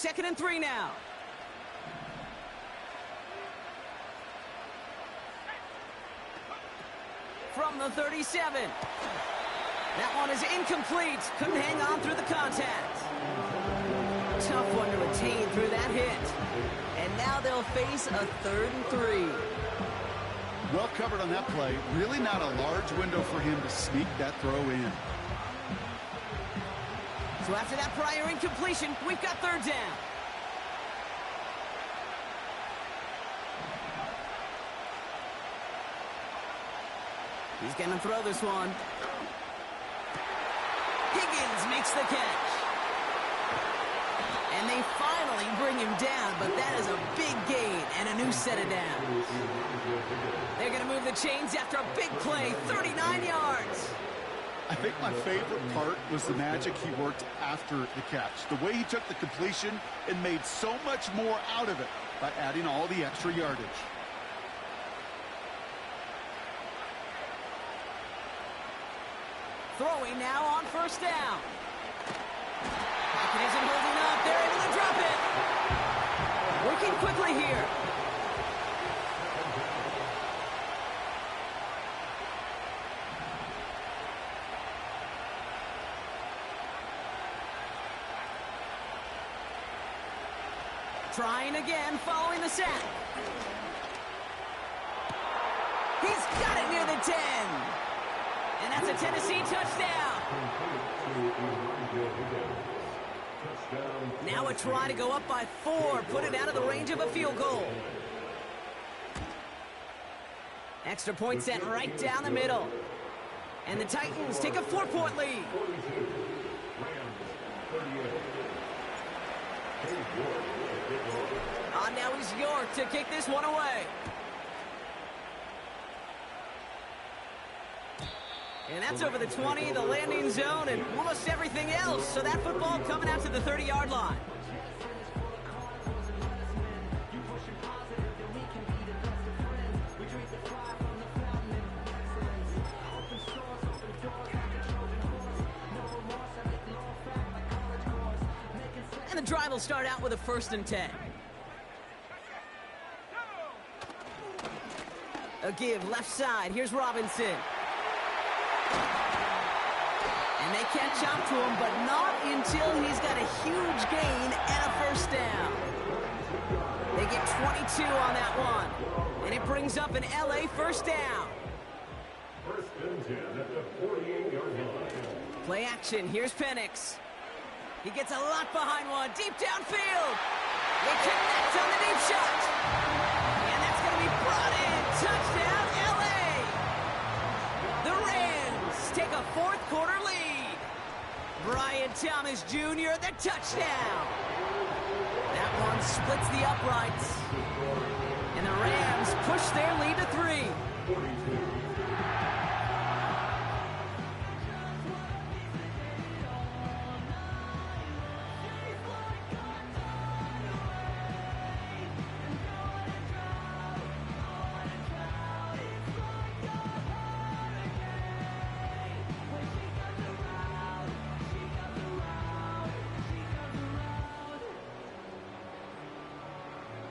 second and 3 now. From the 37. That one is incomplete. Couldn't hang on through the contact. Tough one to retain through that hit. And now they'll face a 3rd and 3. Well covered on that play. Really not a large window for him to sneak that throw in. So after that prior incompletion, we've got 3rd down. He's going to throw this one. Higgins makes the catch. And they finally bring him down, but that is a big gain and a new set of downs. They're going to move the chains after a big play, 39 yards. I think my favorite part was the magic he worked after the catch. The way he took the completion and made so much more out of it by adding all the extra yardage. Throwing now on 1st down. Pocket isn't holding up. They're able to drop it. Working quickly here. Trying again, following the sack. He's got it near the 10. And that's a Tennessee touchdown. Now a try to go up by 4, put it out of the range of a field goal. Extra point set right down the middle. And the Titans take a 4-point lead. On now is York to kick this one away. And that's over the 20, the landing zone, and almost everything else. So that football coming out to the 30-yard line. And the drive will start out with a 1st and 10. A give left side. Here's Robinson. And they catch up to him, but not until he's got a huge gain and a 1st down. They get 22 on that one. And it brings up an LA 1st down. 1st and 10 at the 48-yard line. Play action. Here's Penix. He gets a lot behind one. Deep downfield. They connect on the deep shot. And that's going to be brought in. Touchdown, LA. The Rams take a 4th quarter lead. Brian Thomas Jr., the touchdown. That one splits the uprights. And the Rams push their lead to 3.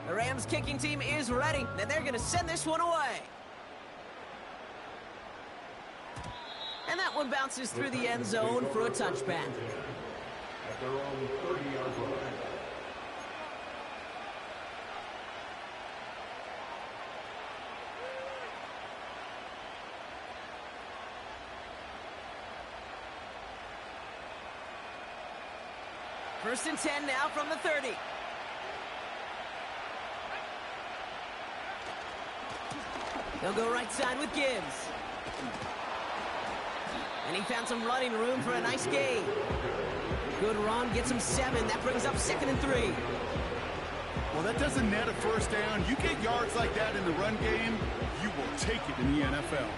The Rams kicking team is ready, and they're going to send this one away. And that one bounces through the end zone for a touchback. At their own 30-yard line. First and 10 now from the 30. They'll go right side with Gibbs. And he found some running room for a nice gain. Good run, gets him 7. That brings up 2nd and 3. Well, that doesn't net a 1st down. You get yards like that in the run game, you will take it in the NFL.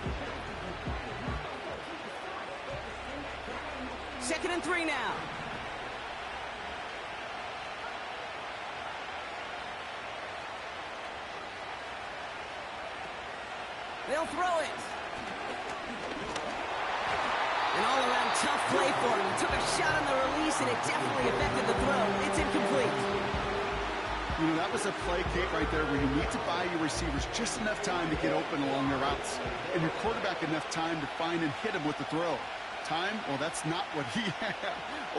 2nd and 3 now. They'll throw it. An all-around tough play for him. He took a shot on the release, and it definitely affected the throw. It's incomplete. You know, that was a play, Kate, right there where you need to buy your receivers just enough time to get open along their routes, and your quarterback enough time to find and hit him with the throw. Time, well, that's not what he had.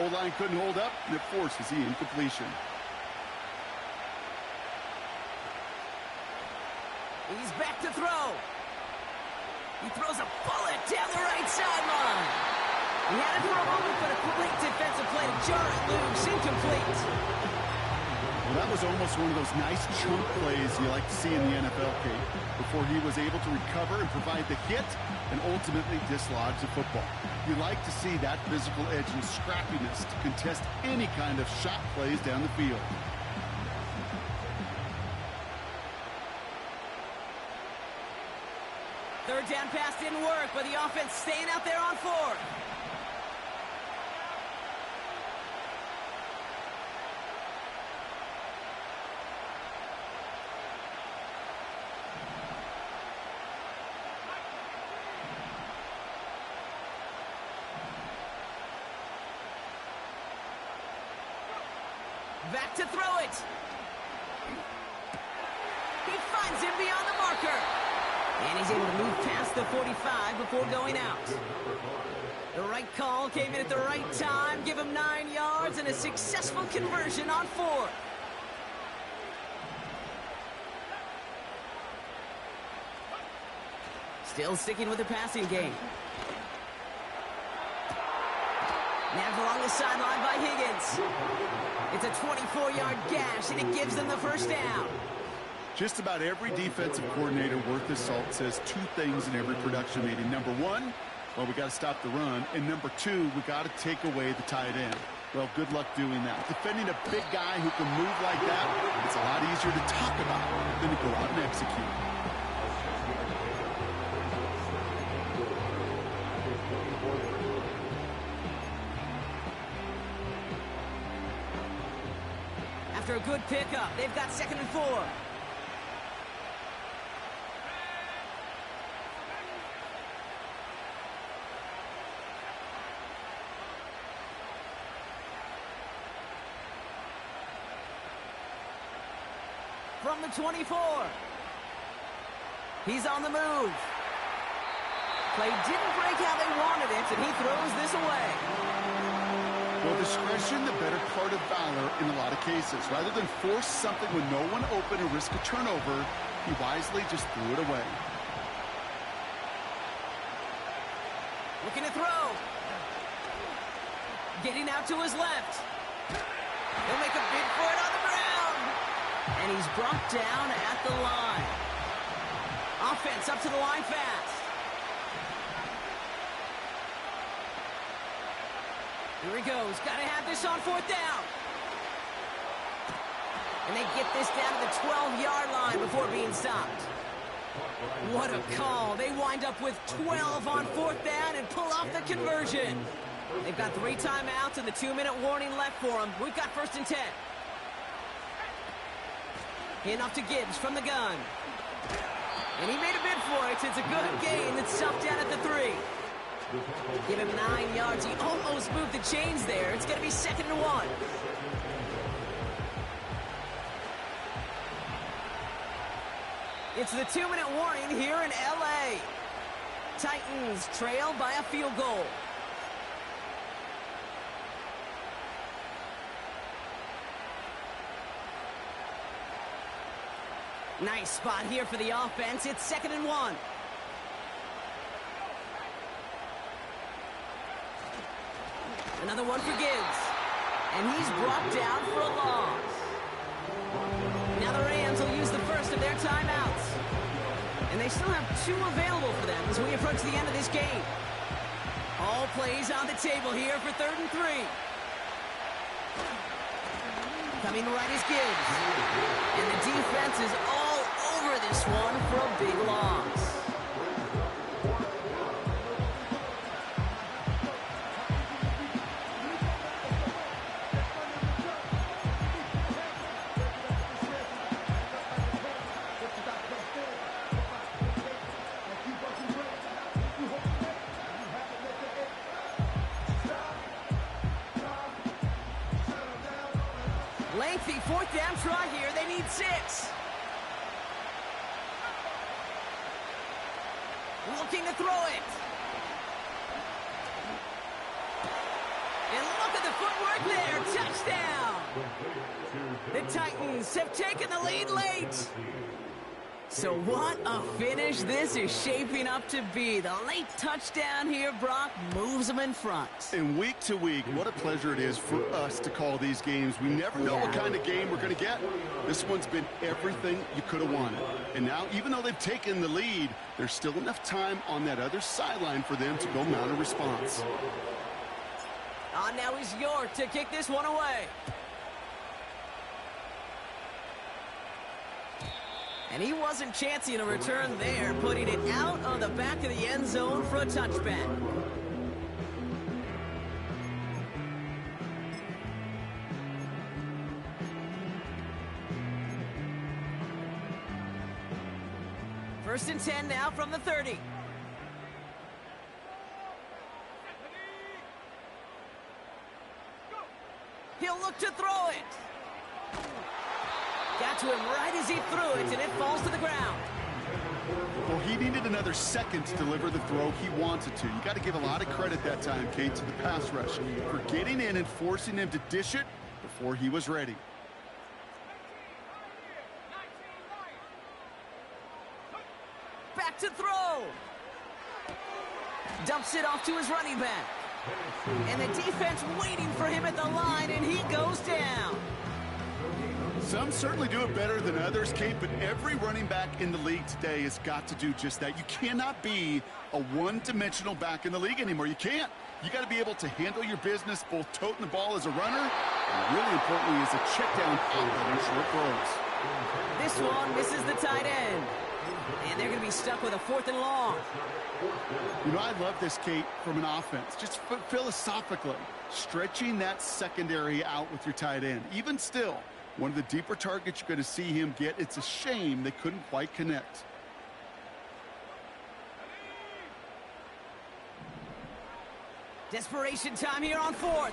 O-line couldn't hold up, and it forces the incompletion. He's back to throw. He throws a bullet down the right sideline. He had it for a moment, but a quick defensive play to jar it loose. Incomplete. Well, that was almost one of those nice chunk plays you like to see in the NFL, Kate, before he was able to recover and provide the hit and ultimately dislodge the football. You like to see that physical edge and scrappiness to contest any kind of shot plays down the field. Third down pass didn't work, but the offense staying out there on fourth. Back to throw it. He finds him beyond the marker. And he's able to move past the 45 before going out. The right call came in at the right time. Give him 9 yards and a successful conversion on fourth. Still sticking with the passing game. Nabbed along the sideline by Higgins. It's a 24-yard gash, and it gives them the first down. Just about every defensive coordinator worth his salt says two things in every production meeting. Number one, well, we got to stop the run. And number two, we got to take away the tight end. Well, good luck doing that. Defending a big guy who can move like that, it's a lot easier to talk about than to go out and execute. After a good pickup, they've got 2nd and 4. From the 24. He's on the move. Play didn't break how they wanted it, and he throws this away. Well, discretion, the better part of valor in a lot of cases. Rather than force something with no one open and risk a turnover, he wisely just threw it away. Looking to throw. Getting out to his left. He'll make a bid for it on the ground. And he's brought down at the line. Offense up to the line fast. Here he goes. Got to have this on 4th down. And they get this down to the 12-yard line before being stopped. What a call. They wind up with 12 on 4th down and pull off the conversion. They've got 3 timeouts and the 2-minute warning left for them. We've got 1st and 10. Hand off to Gibbs from the gun. And he made a bid for it. It's a good gain that's stuffed down at the 3. Give him 9 yards. He almost moved the chains there. It's going to be 2nd and 1. It's the 2-minute warning here in L.A. Titans trail by a field goal. Nice spot here for the offense. It's 2nd and 1. Another one for Gibbs. And he's brought down for a loss. Now the Rams will use the first of their timeouts. And they still have 2 available for them as we approach the end of this game. All plays on the table here for 3rd and 3. Coming right is Gibbs. And the defense is all over this one for a big loss. Lengthy fourth down try here. They need 6. Looking to throw it. And look at the footwork there. Touchdown. The Titans have taken the lead late. So what a finish this is shaping up to be. The late touchdown here, Brock, moves them in front. And week to week, what a pleasure it is for us to call these games. We never know what kind of game we're going to get. This one's been everything you could have wanted. And now, even though they've taken the lead, there's still enough time on that other sideline for them to go mount a response. On now is York to kick this one away. And he wasn't chancing a return there, putting it out on the back of the end zone for a touchback. First and 10 now from the 30. He'll look to throw it. Got to him right as he threw it, and it falls to the ground. Well, he needed another second to deliver the throw he wanted to. You got to give a lot of credit that time, Kate, to the pass rush for getting in and forcing him to dish it before he was ready. Back to throw. Dumps it off to his running back. And the defense waiting for him at the line, and he goes down. Some certainly do it better than others, Kate, but every running back in the league today has got to do just that. You cannot be a one-dimensional back in the league anymore. You can't. You got to be able to handle your business, both toting the ball as a runner, and really importantly as a check down on short throws. This one misses the tight end. And they're going to be stuck with a 4th and long. You know, I love this, Kate, from an offense. Just philosophically, stretching that secondary out with your tight end. Even still, one of the deeper targets you're going to see him get. It's a shame they couldn't quite connect. Desperation time here on 4th.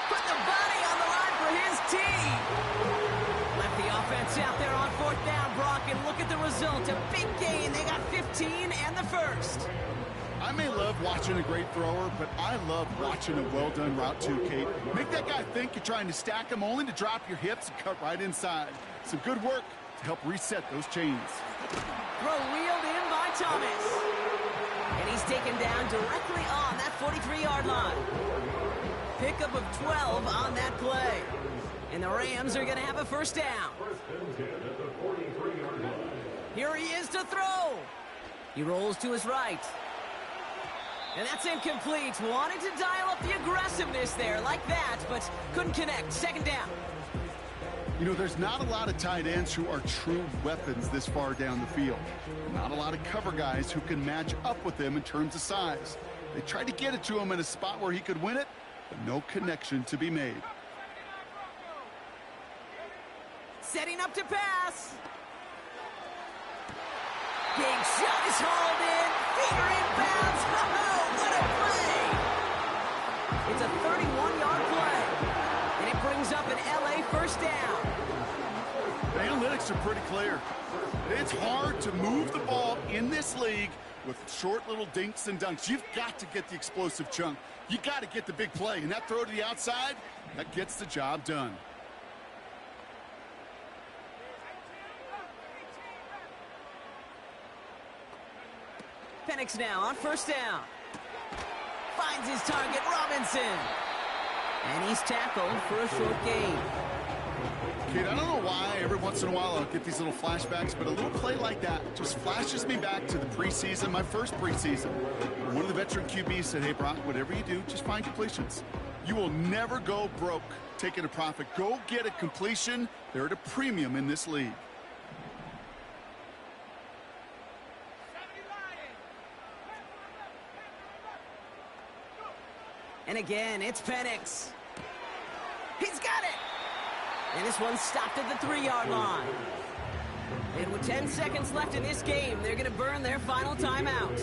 Put the body on the line for his team. Left the offense out there on 4th down, Brock, and look at the result. A big gain. They got 15 and the first. I may love watching a great thrower, but I love watching a well-done route too, Kate. Make that guy think you're trying to stack him, only to drop your hips and cut right inside. Some good work to help reset those chains. Throw wheeled in by Thomas. And he's taken down directly on that 43-yard line. Pickup of 12 on that play. And the Rams are going to have a first down. Here he is to throw. He rolls to his right. And that's incomplete. Wanted to dial up the aggressiveness there like that, but couldn't connect. Second down. You know, there's not a lot of tight ends who are true weapons this far down the field. Not a lot of cover guys who can match up with them in terms of size. They tried to get it to him in a spot where he could win it, but no connection to be made. Setting up to pass. Big shot is hauled in. Feeder inbounds. Oh, what a play. It's a 31-yard play. And it brings up an LA first down. The analytics are pretty clear. It's hard to move the ball in this league with short little dinks and dunks. You've got to get the explosive chunk. You got to get the big play. And that throw to the outside, that gets the job done. Penix now on first down. Finds his target, Robinson. And he's tackled for a short gain. Kid, I don't know why every once in a while I'll get these little flashbacks, but a little play like that just flashes me back to the preseason, my first preseason. One of the veteran QBs said, hey, Brock, whatever you do, just find completions. You will never go broke taking a profit. Go get a completion. They're at a premium in this league. And again, it's Penix. He's got it. And this one stopped at the 3-yard line. And with 10 seconds left in this game, they're going to burn their final timeout.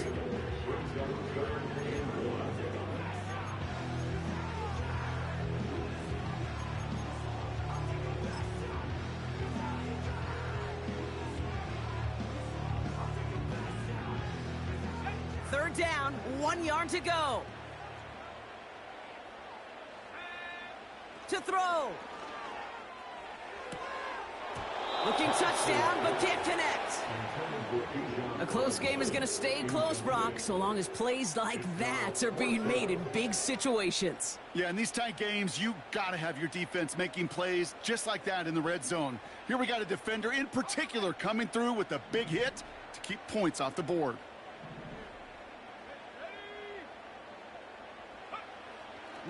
down, 1 yard to go. To throw. Looking touchdown, but can't connect. A close game is going to stay close, Brock, so long as plays like that are being made in big situations. Yeah, in these tight games, you got to have your defense making plays just like that in the red zone. Here we got a defender in particular coming through with a big hit to keep points off the board.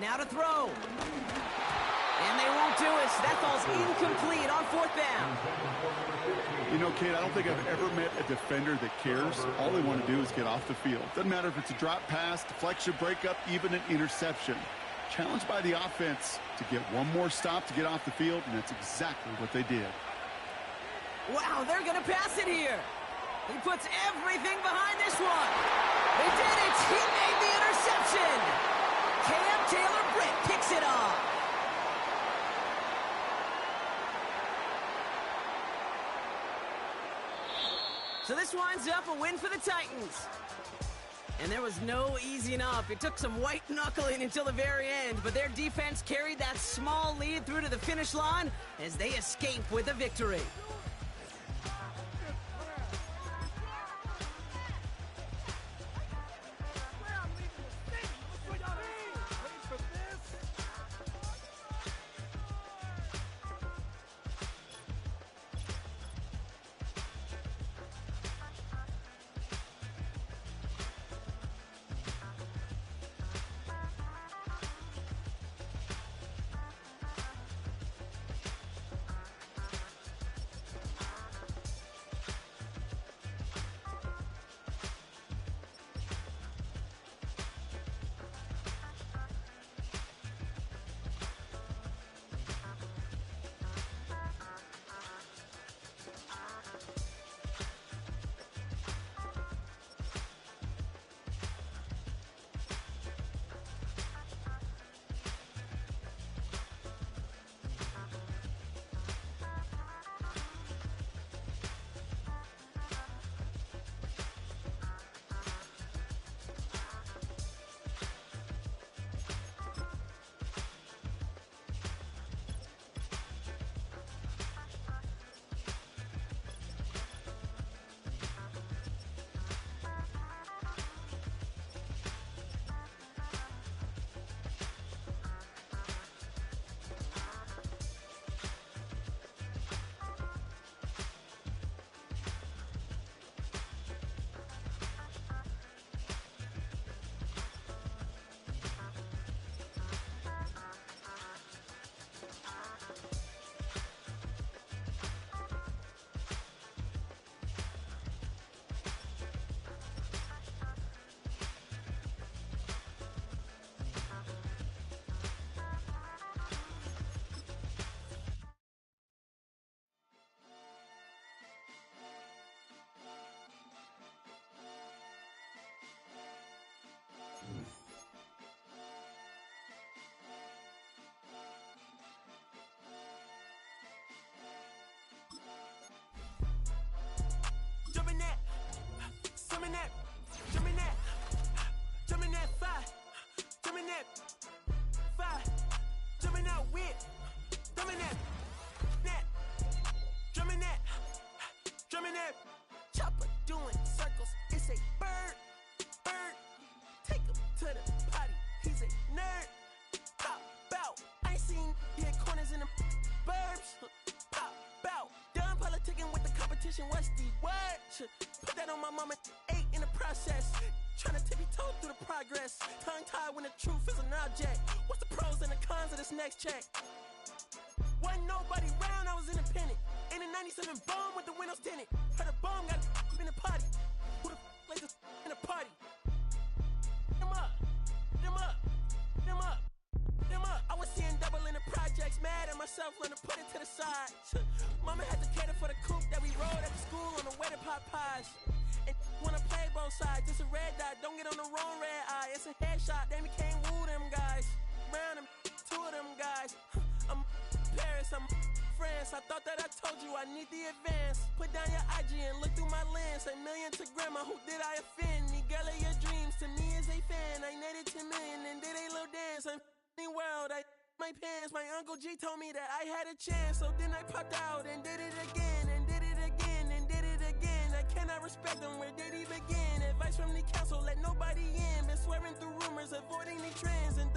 Now to throw. And they won't do it. That fall's incomplete on 4th down. You know, Kate, I don't think I've ever met a defender that cares. All they want to do is get off the field. Doesn't matter if it's a drop pass, deflection, breakup, even an interception. Challenged by the offense to get one more stop to get off the field, and that's exactly what they did. Wow, they're going to pass it here. He puts everything behind this one. They did it. He made the interception. Cam Taylor-Britt picks it off. So this winds up a win for the Titans. And there was no easing up. It took some white knuckling until the very end, but their defense carried that small lead through to the finish line as they escape with a victory. Jumping that 5, jumping that 5, jumping out with, jumping that, drumming that, chopper doing circles. It's a bird, take him to the potty. He's a nerd. Pop out. I ain't seen hit corners in the burbs. Pop out. Done politicking with the competition. What's the word? Put that on my mama. 8 in the process. Trying to tippy-toe through the progress. Tongue-tied when the truth is an object. What's the pros and the cons of this next check? Wasn't nobody round, I was independent. In a 97 bomb with the windows tinted. Heard a bomb got in the party. Who the like this in the party? Them up. I was seeing double in the projects. Mad at myself, learn to put it to the side. Mama had to cater for the coupe that we rode at the school on the way to Popeyes. And wanna play both sides, it's a red dot, don't get on the wrong red eye. It's a headshot, they became woo them guys. Round them, 2 of them guys. I'm Paris, I'm France. I thought that I told you I need the advance. Put down your IG and look through my lens. Say million to grandma, who did I offend? The girl of your dreams to me is a fan. I netted 10 million and did a little dance. I'm f***ing world, I my pants. My Uncle G told me that I had a chance. So then I popped out and did it again. And did it again and did it again. I cannot respect them, where did he begin? Advice from the council, let nobody in. Been swearing through rumors, avoiding the trends. And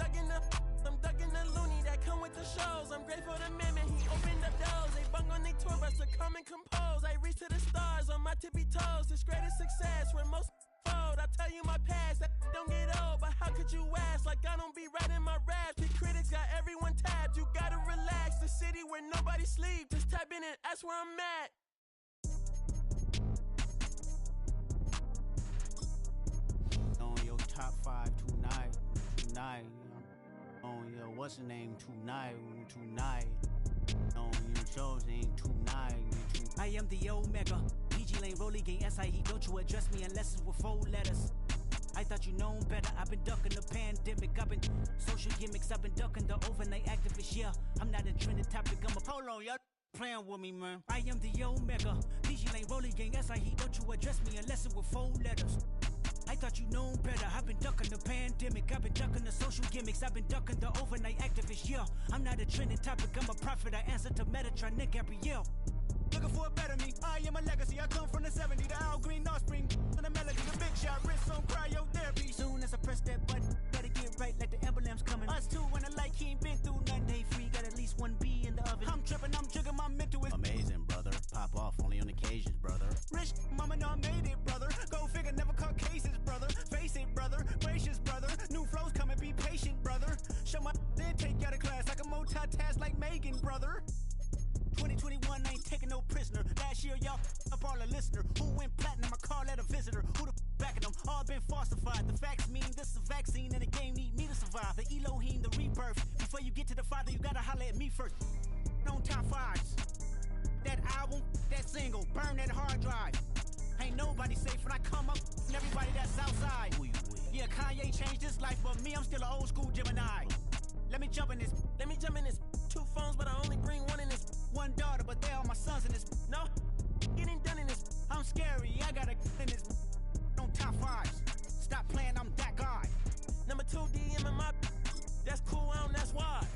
I'm ducking the loony that come with the shows. I'm grateful to Mammon, he opened up doors. They bung on their tour bus to come and compose. I reach to the stars on my tippy toes. This greatest success where most fold. I tell you my past, that don't get old. But how could you ask? Like I don't be writing my raps. The critics got everyone tabbed. You gotta relax. The city where nobody sleep. Just type in and ask where I'm at. On your top 5 tonight. On your what's the name tonight. On your shows ain't tonight. I am the Omega. PG Lane, Rolly Gang, SIE. Don't you address me unless it's with 4 letters. I thought you known better. I've been ducking the pandemic. I've been social gimmicks. I've been ducking the overnight activists. Yeah, I'm not a trending topic. I'm a hold on, y'all playing with me, man. I am the Omega. PG Lane, Rolly Gang, SIE. Don't you address me unless it's with 4 letters. I thought you known better. I've been ducking the pandemic. I've been ducking the social gimmicks. I've been ducking the overnight activists. Yeah, I'm not a trending topic. I'm a prophet. I answer to Metatron, Nick Gabrielle. Looking for a better me. I am a legacy. I come from the 70s. The Al Green offspring. And the melody, the big shot. Wrist on cryotherapy. Soon as I press that button, better get right like the emblem's coming. Us too, when I like he ain't been through nothing. Day free, got at least 1 B in the oven. I'm tripping, I'm jigging, my mental is amazing, brother. Pop off only on occasions, brother. Rich, mama know I made it, brother. Go figure, never caught cases, brother. Face it, brother. Gracious, brother. New flows coming, be patient, brother. Show my then take you out of class like a multitask like Megan, brother. 2021 ain't taking no prisoner. Last year, y'all up all a listener. Who went platinum? I call that a visitor. Who the backing them? All been falsified. The facts mean this is a vaccine and the game need me to survive. The Elohim, the rebirth. Before you get to the Father, you gotta holler at me first. On top 5s. That album, that single, burn that hard drive. Ain't nobody safe when I come up and everybody that's outside. Yeah, Kanye changed his life, but me, I'm still an old school Gemini. Let me jump in this. 2 phones, but I only bring 1 in this. 1 daughter, but they all my sons in this. No, getting done in this. I'm scary, I gotta in this. On top 5s. Stop playing, I'm that guy. Number 2 DM in my. That's cool, that's why.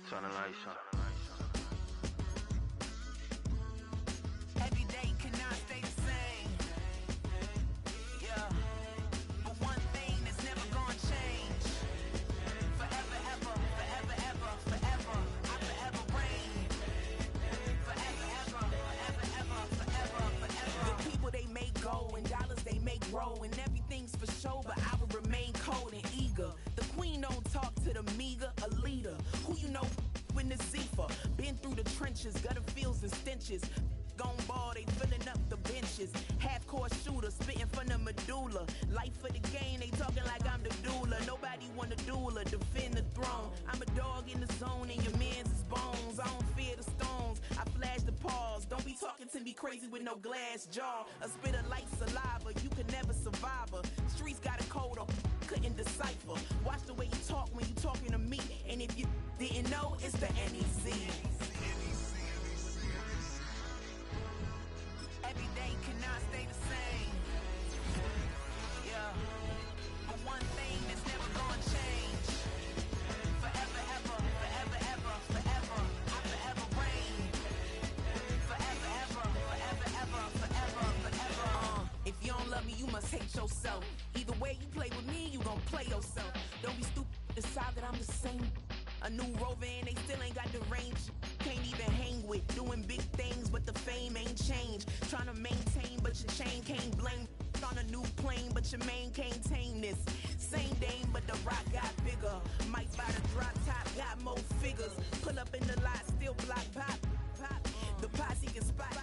Turn the lights on. Every day cannot stay the same. Yeah. But one thing that's never gonna change. Forever, ever, forever, ever, forever. I forever reign. Forever, ever, forever, ever, forever, forever. The people they make go and dollars they make grow and everything's for show, but I will remain cold and eager. The queen don't talk to the meager, a leader. Who you know in the Zephyr? Been through the trenches, gutter fields and stenches. Gone ball, they filling up the benches. Half-court shooter, spitting from the medulla. Life for the game, they talking like I'm the doula. Nobody want to doula, defend the throne. I'm a dog in the zone and your man's is bones. I don't fear the stones, I flash the paws. Don't be talking to me crazy with no glass jaw. A spit of light saliva, you can never survive her. Streets got a code or couldn't decipher. Watch the way you talk when you talking to me. And if you didn't know, it's the NEC. Every day cannot stay the same. Yeah. But one thing that's never gonna change. Forever, ever, forever, ever, forever. I forever reign. Forever, ever, forever, ever, forever, forever. If you don't love me, you must hate yourself. Either way you play with me, you gon' play yourself. Don't be stupid, decide that I'm the same. A new rover and they still ain't got the range. Can't even hang with, doing big things, but the fame ain't changed. Trying to maintain, but your chain can't blame. On a new plane, but your main can't tame this. Same dame, but the rock got bigger. Might buy the drop top, got more figures. Pull up in the lot, still block pop. The posse can spot.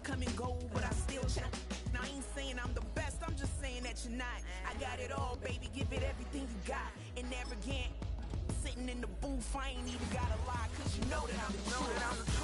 Come and go, but I still check. Now I ain't saying I'm the best, I'm just saying that you're not. I got it all, baby, give it everything you got. And arrogant, sitting sitting in the booth, I ain't even gotta lie, cause you know that I'm the truth.